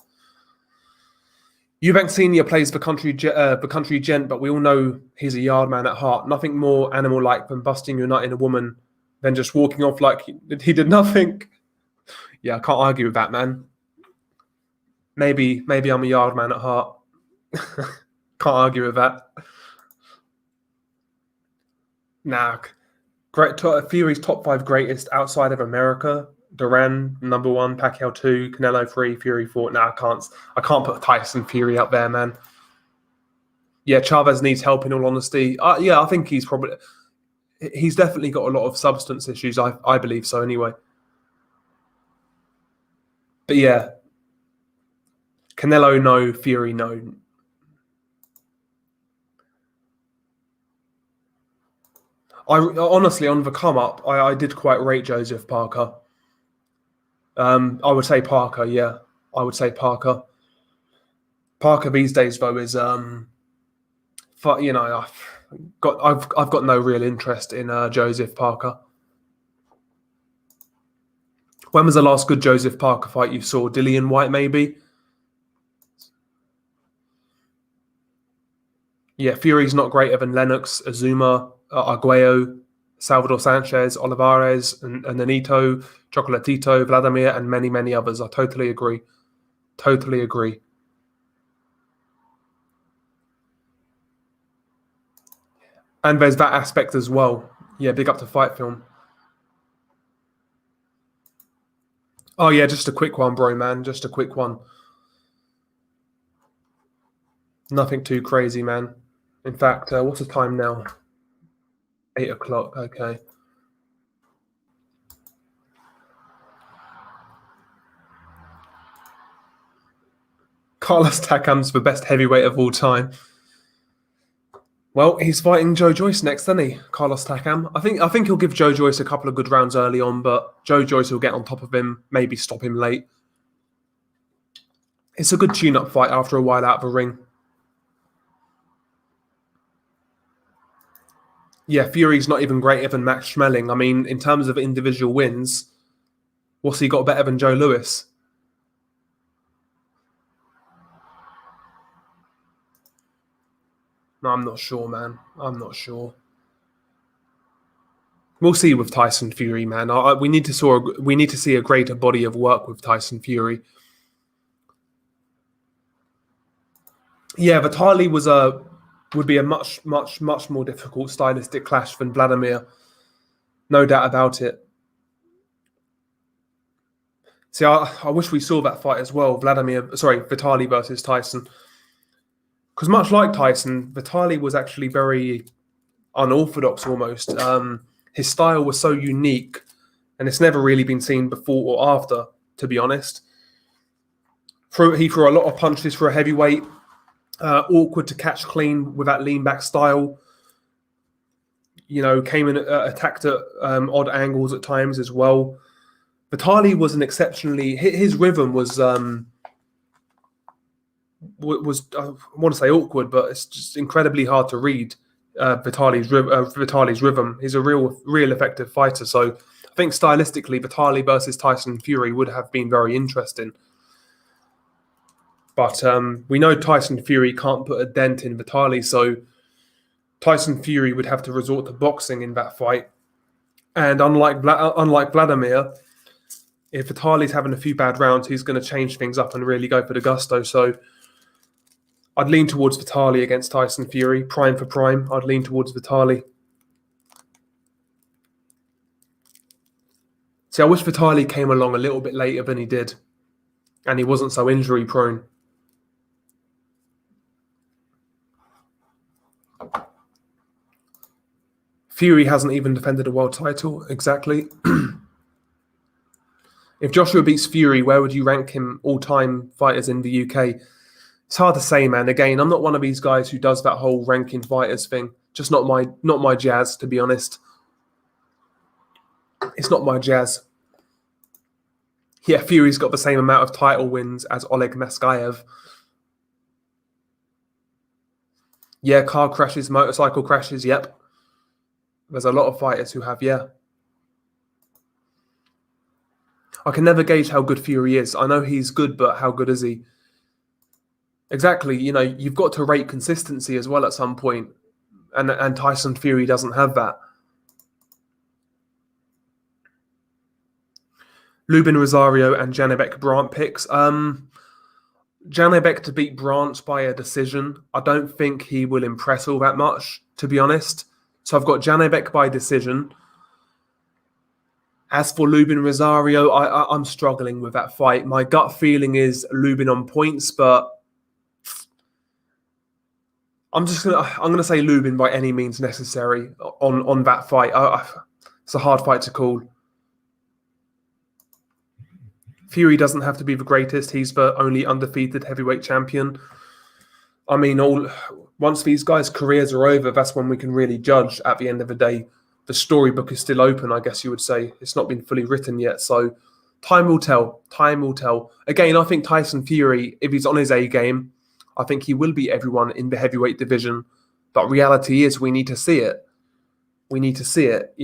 Eubank Senior plays the country gent, but we all know he's a yard man at heart. Nothing more animal-like than busting your nut in a woman than just walking off like he did nothing. Yeah, I can't argue with that, man. Maybe I'm a yard man at heart. Can't argue with that. Nah, Fury's top 5 greatest outside of America. Duran number 1, Pacquiao 2, Canelo 3, Fury 4. Nah, I can't put Tyson Fury up there, man. Yeah, Chavez needs help. In all honesty, yeah, I think he's definitely got a lot of substance issues. I believe so, anyway. But yeah, Canelo no, Fury no. I honestly, on the come up, I did quite rate Joseph Parker. I would say Parker, yeah. I would say Parker. Parker these days, though, is I've got no real interest in Joseph Parker. When was the last good Joseph Parker fight you saw? Dillian White, maybe? Yeah, Fury's not greater than Lennox, Azuma, Arguello, Salvador Sanchez, Olivares, and Nonito, Chocolatito, Vladimir, and many, many others. I totally agree. Totally agree. And there's that aspect as well. Yeah, big up to Fight Film. Oh, yeah, just a quick one, bro, man. Just a quick one. Nothing too crazy, man. In fact, what's the time now? 8 o'clock, okay. Carlos Takam's the best heavyweight of all time. Well, he's fighting Joe Joyce next, isn't he? Carlos Takam. I think he'll give Joe Joyce a couple of good rounds early on, but Joe Joyce will get on top of him, maybe stop him late. It's a good tune-up fight after a while out of the ring. Yeah, Fury's not even greater than Max Schmeling. I mean, in terms of individual wins, what's he got better than Joe Louis? No, I'm not sure, man. I'm not sure. We'll see with Tyson Fury, man. We need to see a greater body of work with Tyson Fury. Yeah, Vitali would be a much more difficult stylistic clash than Vladimir. No doubt about it. See, I wish we saw that fight as well. Vitali versus Tyson. Because much like Tyson, Vitali was actually very unorthodox almost. His style was so unique, and it's never really been seen before or after, to be honest. He threw a lot of punches for a heavyweight. Awkward to catch clean with that lean back style. Came in, attacked at odd angles at times as well. Vitali was an exceptionally... His rhythm was I want to say awkward, but it's just incredibly hard to read Vitali's rhythm. He's a real effective fighter. So I think stylistically, Vitali versus Tyson Fury would have been very interesting. But we know Tyson Fury can't put a dent in Vitali, so Tyson Fury would have to resort to boxing in that fight. And unlike Vladimir, if Vitali's having a few bad rounds, he's going to change things up and really go for the gusto. So I'd lean towards Vitali against Tyson Fury. Prime for prime, I'd lean towards Vitali. See, I wish Vitali came along a little bit later than he did, and he wasn't so injury prone. Fury hasn't even defended a world title, exactly. If Joshua beats Fury, where would you rank him all-time fighters in the UK? It's hard to say, man. Again, I'm not one of these guys who does that whole ranking fighters thing. Just not my jazz, to be honest. It's not my jazz. Yeah, Fury's got the same amount of title wins as Oleg Maskayev. Yeah, car crashes, motorcycle crashes. Yep. There's a lot of fighters who have, yeah. I can never gauge how good Fury is. I know he's good, but how good is he? Exactly. You've got to rate consistency as well at some point, and Tyson Fury doesn't have that. Lubin Rosario and Janibek Brandt picks. Janibek to beat Brandt by a decision. I don't think he will impress all that much, to be honest. So I've got Janibek by decision. As for Lubin Rosario, I'm struggling with that fight. My gut feeling is Lubin on points, but I'm gonna say Lubin by any means necessary on that fight. It's a hard fight to call. Fury doesn't have to be the greatest. He's the only undefeated heavyweight champion. I mean, once these guys' careers are over, that's when we can really judge. At the end of the day, the storybook is still open, I guess you would say. It's not been fully written yet, so time will tell. Time will tell. Again, I think Tyson Fury, if he's on his A game, I think he will beat everyone in the heavyweight division. But reality is, we need to see it. We need to see it,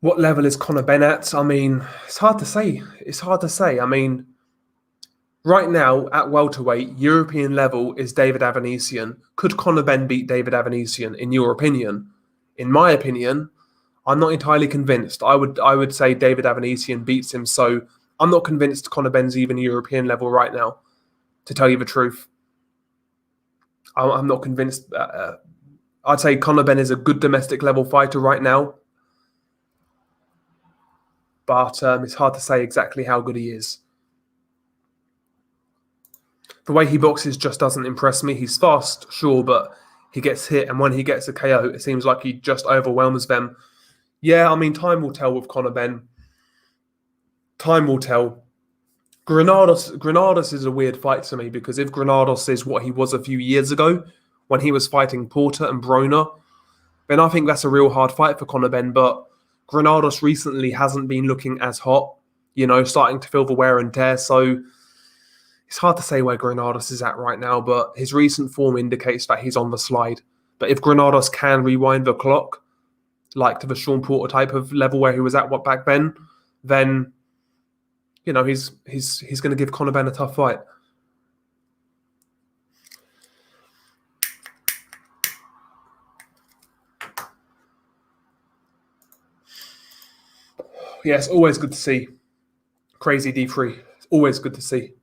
What level is Conor Benn at? I mean, it's hard to say. It's hard to say. I mean, right now at welterweight, European level is David Avanesian. Could Conor Benn beat David Avanesian, in your opinion? In my opinion, I'm not entirely convinced. I would say David Avanesian beats him. So I'm not convinced Conor Benn's even European level right now, to tell you the truth. I'm not convinced. I'd say Conor Benn is a good domestic level fighter right now. But it's hard to say exactly how good he is. The way he boxes just doesn't impress me. He's fast, sure, but he gets hit, and when he gets a KO, it seems like he just overwhelms them. Yeah, I mean, time will tell with Conor Benn. Time will tell. Granados is a weird fight to me, because if Granados is what he was a few years ago, when he was fighting Porter and Broner, then I think that's a real hard fight for Conor Benn, but Granados recently hasn't been looking as hot, starting to feel the wear and tear. So it's hard to say where Granados is at right now, but his recent form indicates that he's on the slide. But if Granados can rewind the clock, like to the Sean Porter type of level where he was at back then he's going to give Conor Benn a tough fight. Yeah, it's always good to see. Crazy D3. It's always good to see.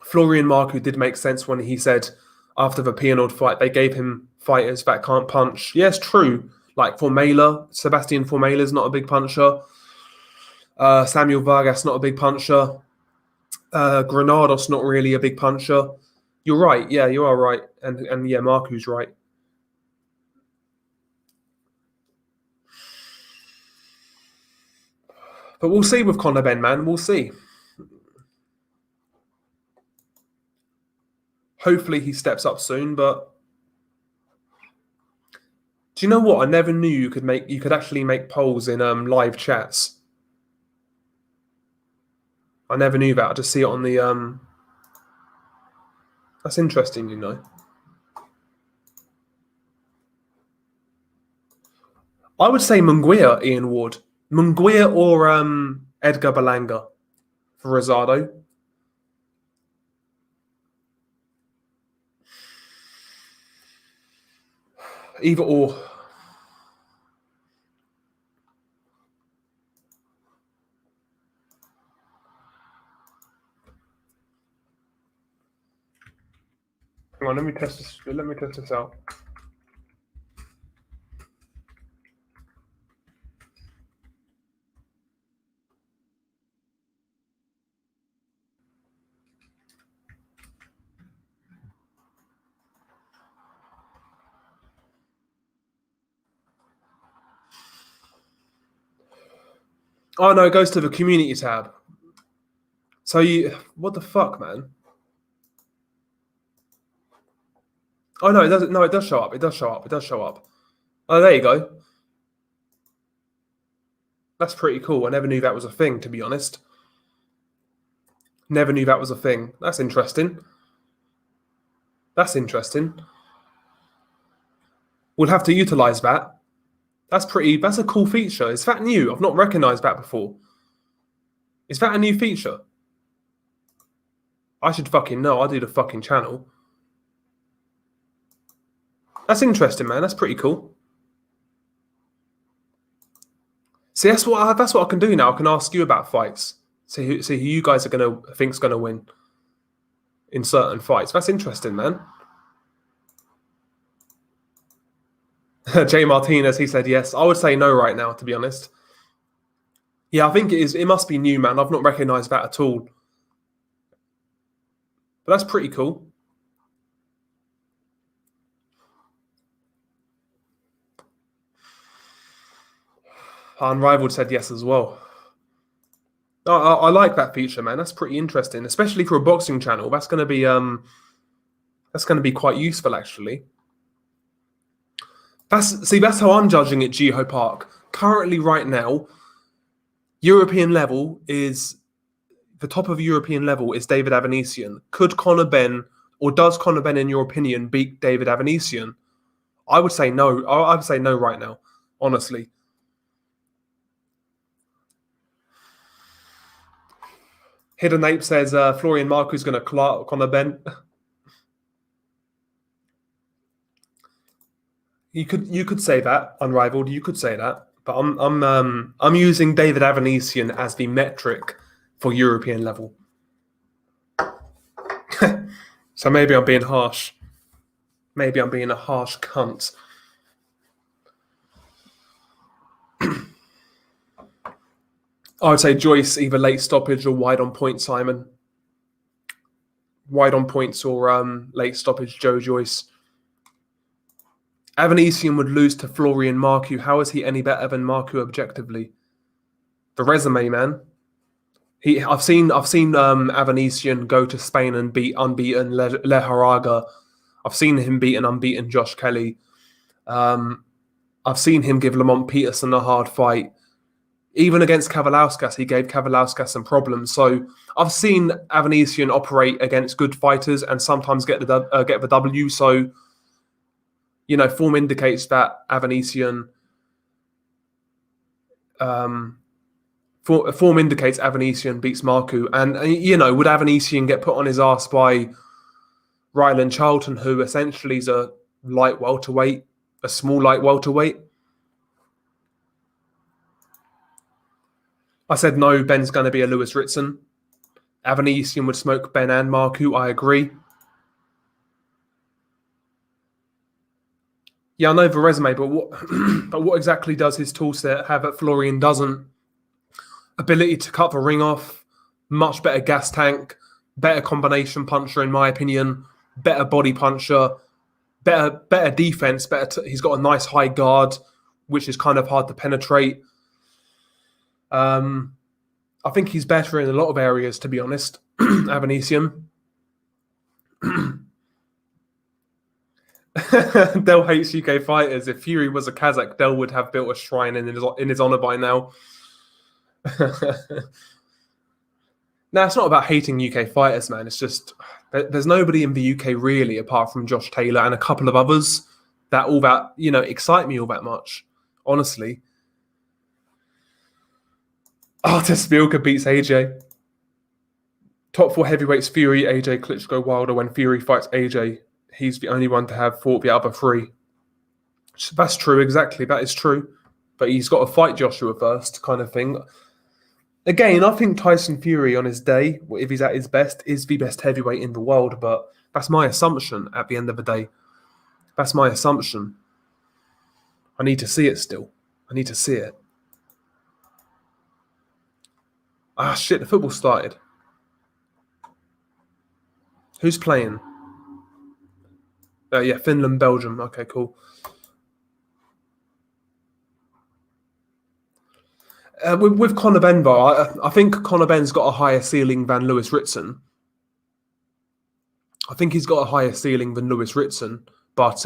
Florian Marku did make sense when he said after the Pianod fight, they gave him fighters that can't punch. Yes, true. Like Formela, Sebastian Formela is not a big puncher. Samuel Vargas, not a big puncher. Granados, not really a big puncher. You're right. Yeah, you are right. And yeah, Marku's right. But we'll see with Conor Benn, man. We'll see. Hopefully he steps up soon, but do you know what? I never knew you could actually make polls in live chats. I never knew that. I just see it on the That's interesting, I would say Munguia, Ian Ward. Munguia or Edgar Berlanga for Rosado. Either or. Hang on, let me test this out. Oh no, it goes to the community tab. So what the fuck, man? Oh no, it doesn't. No, it does show up. It does show up. It does show up. Oh, there you go. That's pretty cool. I never knew that was a thing, to be honest. Never knew that was a thing. That's interesting. That's interesting. We'll have to utilize that. That's a cool feature. Is that new? I've not recognized that before. Is that a new feature? I should fucking know. I do the fucking channel. That's interesting, man. That's pretty cool. See, that's what I can do now. I can ask you about fights. See who you guys are think's gonna win in certain fights. That's interesting, man. Jay Martinez, he said yes. I would say no right now, to be honest. Yeah, I think it is. It must be new, man. I've not recognised that at all. But that's pretty cool. Unrivaled said yes as well. I like that feature, man. That's pretty interesting, especially for a boxing channel. That's going to be quite useful, actually. That's how I'm judging it, Jiho Park. Currently, right now, European level is the top of European level is David Avanesian. Could Conor Benn, or does Conor Benn, in your opinion, beat David Avanesian? I would say no. I would say no right now, honestly. Hidden Ape says Florian Marco's going to clock Conor Benn. You could say that, Unrivaled. You could say that, but I'm using David Avanesian as the metric for European level. So maybe I'm being harsh. Maybe I'm being a harsh cunt. I would say Joyce, either late stoppage or wide on point, Simon. Wide on points or late stoppage, Joe Joyce. Avanesian would lose to Florian Marcu. How is he any better than Marcu objectively? The resume, man. I've seen Avanesian go to Spain and beat unbeaten Leharaga. I've seen him beat an unbeaten Josh Kelly. I've seen him give Lamont Peterson a hard fight. Even against Kavalauskas, he gave Kavalauskas some problems. So I've seen Avanesian operate against good fighters and sometimes get the W. So, form indicates that Avanesian. Form indicates Avanesian beats Marcu, and would Avanesian get put on his ass by Ryland Charlton, who essentially is a light welterweight, a small light welterweight? I said no, Ben's going to be a Lewis Ritson. Avanesian would smoke Ben and Marcu, I agree. Yeah, I know the resume, but what exactly does his toolset have that Florian doesn't? Ability to cut the ring off, much better gas tank, better combination puncher, in my opinion, better body puncher, better defense, he's got a nice high guard, which is kind of hard to penetrate. I think he's better in a lot of areas, to be honest. Avanesian. Del hates UK fighters. If Fury was a Kazakh, Del would have built a shrine in his honor by now. No, it's not about hating UK fighters, man. It's just there's nobody in the UK really, apart from Josh Taylor and a couple of others, that excite me all that much. Honestly. Artis Vilka beats AJ. Top 4 heavyweights: Fury, AJ, Klitschko, Wilder. When Fury fights AJ, he's the only one to have fought the other 3. So that's true, exactly. That is true. But he's got to fight Joshua first, kind of thing. Again, I think Tyson Fury on his day, if he's at his best, is the best heavyweight in the world. But that's my assumption at the end of the day. That's my assumption. I need to see it still. I need to see it. Ah, shit, the football started. Who's playing? Yeah, Finland, Belgium. Okay, cool. With Conor Benn, I think Conor Benn's got a higher ceiling than Lewis Ritson. I think he's got a higher ceiling than Lewis Ritson, but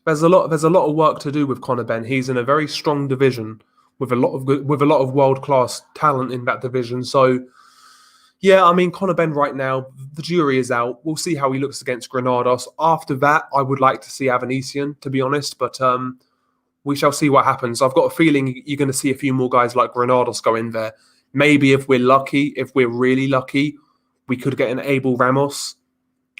there's a lot of work to do with Conor Benn. He's in a very strong division with a lot of world class talent in that division. So, Yeah, I mean, Conor Benn right now, the jury is out. We'll see how he looks against Granados. After that, I would like to see Avanesian, to be honest, but we shall see what happens. I've got a feeling you're going to see a few more guys like Granados go in there. Maybe if we're lucky, if we're really lucky, we could get an Abel Ramos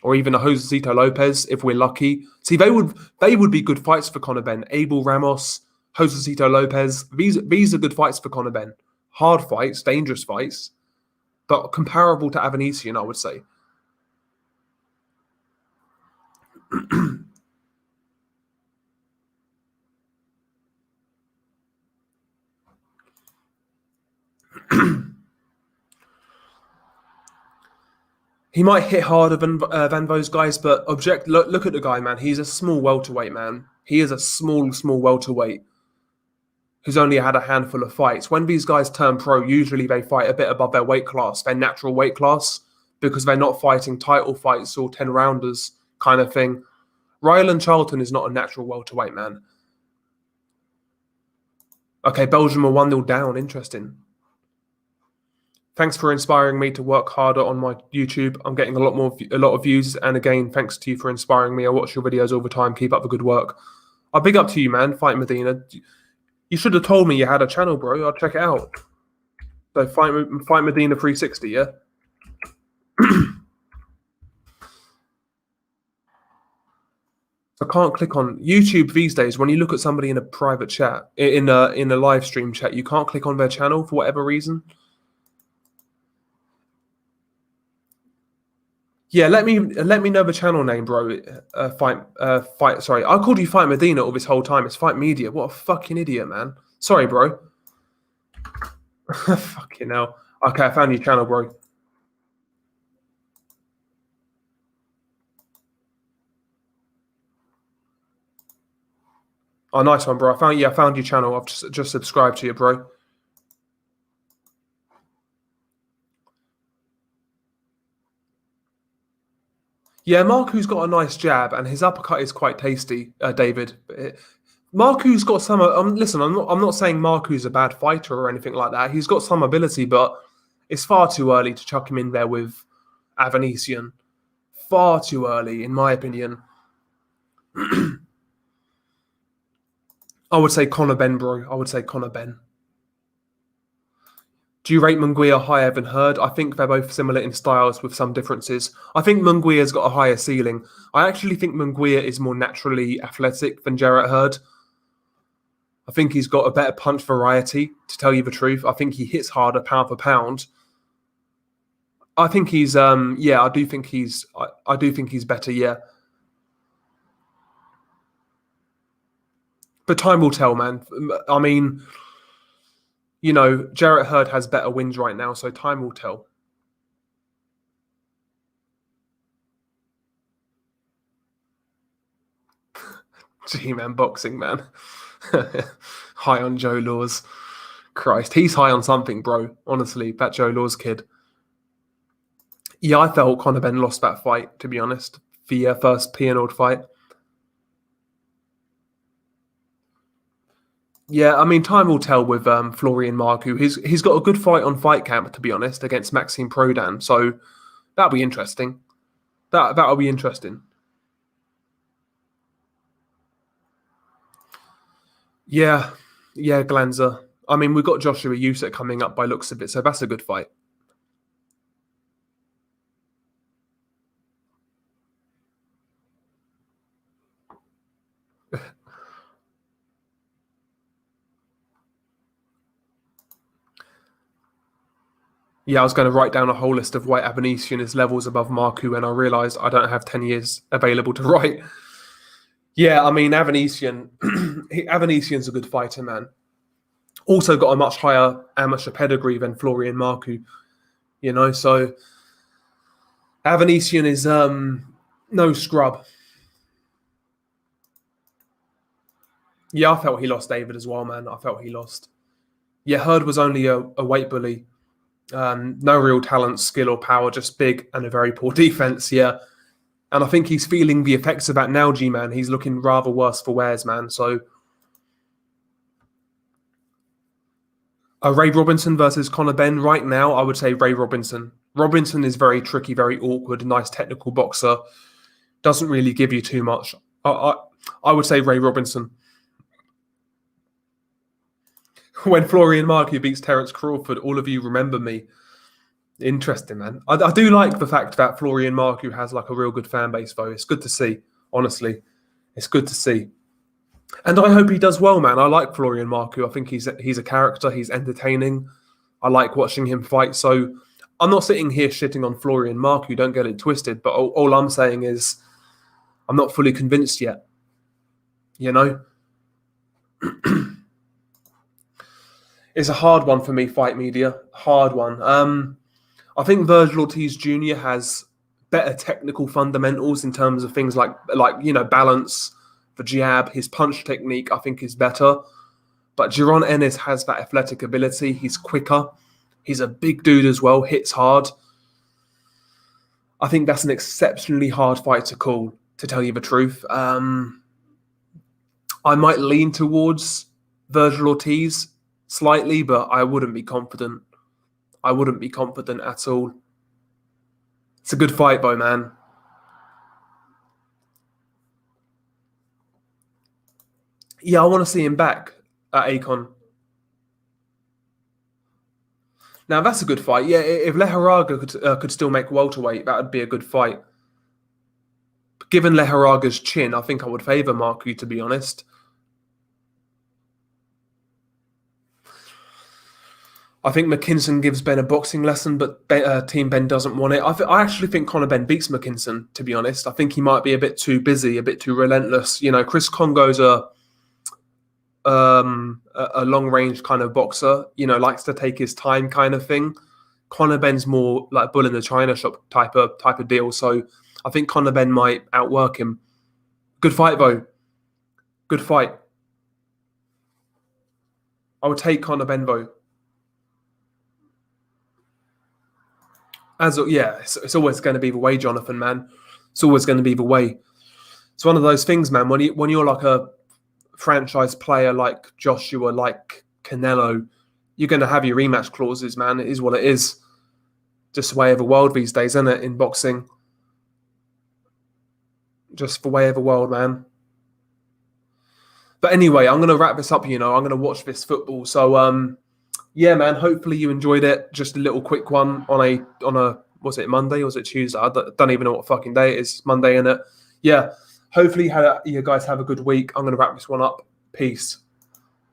or even a Josecito Lopez if we're lucky. See, they would be good fights for Conor Benn. Abel Ramos, Josecito Lopez, these are good fights for Conor Benn. Hard fights, dangerous fights, but comparable to Avanesian, I would say. He might hit harder than those guys, but look at the guy, man. He's a small welterweight, man. He is a small welterweight who's only had a handful of fights. When these guys turn pro, usually they fight a bit above their weight class, their natural weight class, because they're not fighting title fights or 10-rounders kind of thing. Ryland Charlton is not a natural welterweight, man. Okay, Belgium are 1-0 down. Interesting. Thanks for inspiring me to work harder on my YouTube. I'm getting a lot of views, and again, thanks to you for inspiring me. I watch your videos all the time. Keep up the good work. I'll big up to you, man. Fight Medina. You should have told me you had a channel, bro. I'll check it out. So Fight Medina 360, yeah. I can't click on YouTube these days. When you look at somebody in a private chat, in a live stream chat, you can't click on their channel for whatever reason. Yeah, let me know the channel name, bro. Fight. Sorry, I called you Fight Medina all this whole time. It's Fight Media. What a fucking idiot, man. Sorry, bro. Fucking hell. Okay, I found your channel, bro. Oh, nice one, bro. I found your channel. I've just subscribed to you, bro. Yeah, Marku's got a nice jab, and his uppercut is quite tasty, David. Marku's got some. Listen, I'm not saying Marku's a bad fighter or anything like that. He's got some ability, but it's far too early to chuck him in there with Avanesian. Far too early, in my opinion. I would say Conor Benn, bro. I would say Conor Benn. Do you rate Munguia higher than Hurd? I think they're both similar in styles with some differences. I think Munguia's got a higher ceiling. I actually think Munguia is more naturally athletic than Jarrett Hurd. I think he's got a better punch variety, to tell you the truth. I think he hits harder pound for pound. I think he's I do think he's better, yeah. But time will tell, man. I mean, you know, Jarrett Hurd has better wins right now, so time will tell. G-Man boxing, man. High on Joe Laws. Christ, he's high on something, bro. Honestly, that Joe Laws kid. Yeah, I felt Conor Benn lost that fight, to be honest. The first Pianold fight. Yeah, I mean, time will tell with Florian Marku. He's got a good fight on Fight Camp, to be honest, against Maxime Prodan. So that'll be interesting. That'll be interesting. Yeah, Glanzer. I mean, we've got Joshua Usyk coming up by looks of it, so that's a good fight. Yeah, I was going to write down a whole list of White Avanesian his levels above Marku, and I realised I don't have 10 years available to write. Yeah, I mean, Avanesian's a good fighter, man. Also got a much higher amateur pedigree than Florian Marku, you know, so Avanesian is no scrub. Yeah, I felt he lost David as well, man. I felt he lost. Yeah, Hurd was only a weight bully. No real talent, skill, or power, just big and a very poor defense. Yeah, and I think he's feeling the effects of that now, G-Man. He's looking rather worse for wears, man. So, Ray Robinson versus Conor Benn. Right now, I would say Ray Robinson. Robinson is very tricky, very awkward, nice technical boxer. Doesn't really give you too much. I would say Ray Robinson. When Florian Marku beats Terence Crawford, all of you remember me. Interesting, man. I do like the fact that Florian Marku has like a real good fan base, though. It's good to see, honestly. It's good to see. And I hope he does well, man. I like Florian Marku. I think he's a character. He's entertaining. I like watching him fight. So I'm not sitting here shitting on Florian Marku. Don't get it twisted. But all I'm saying is I'm not fully convinced yet. You know? It's a hard one for me, Fight Media. Hard one. I think Virgil Ortiz Jr. has better technical fundamentals in terms of things like balance, the jab, his punch technique, I think is better. But Jaron Ennis has that athletic ability. He's quicker. He's a big dude as well, hits hard. I think that's an exceptionally hard fight to call, to tell you the truth. I might lean towards Virgil Ortiz slightly, but I wouldn't be confident. I wouldn't be confident at all. It's a good fight, though, man. Yeah, I want to see him back at Akon. Now, that's a good fight. Yeah, if Leharaga could still make welterweight, that would be a good fight. Given Leharaga's chin, I think I would favour Marku, to be honest. I think McKinson gives Ben a boxing lesson, but Team Ben doesn't want it. I actually think Conor Ben beats McKinson, to be honest. I think he might be a bit too busy, a bit too relentless. You know, Chris Kongo's a long-range kind of boxer, you know, likes to take his time kind of thing. Conor Ben's more like bull in the china shop type of deal. So I think Conor Ben might outwork him. Good fight, though. Good fight. I would take Conor Ben, though. It's always going to be the way, Jonathan, man. It's always going to be the way. It's one of those things, man. When you're like a franchise player like Joshua, like Canelo, you're going to have your rematch clauses, man. It is what it is. Just the way of the world these days, isn't it, in boxing? Just the way of the world, man. But anyway, I'm going to wrap this up, you know. I'm going to watch this football. So, yeah, man, hopefully you enjoyed it. Just a little quick one on a was it Monday or was it Tuesday? I don't even know what fucking day it is. Monday, innit? Yeah. Hopefully you guys have a good week. I'm going to wrap this one up. Peace.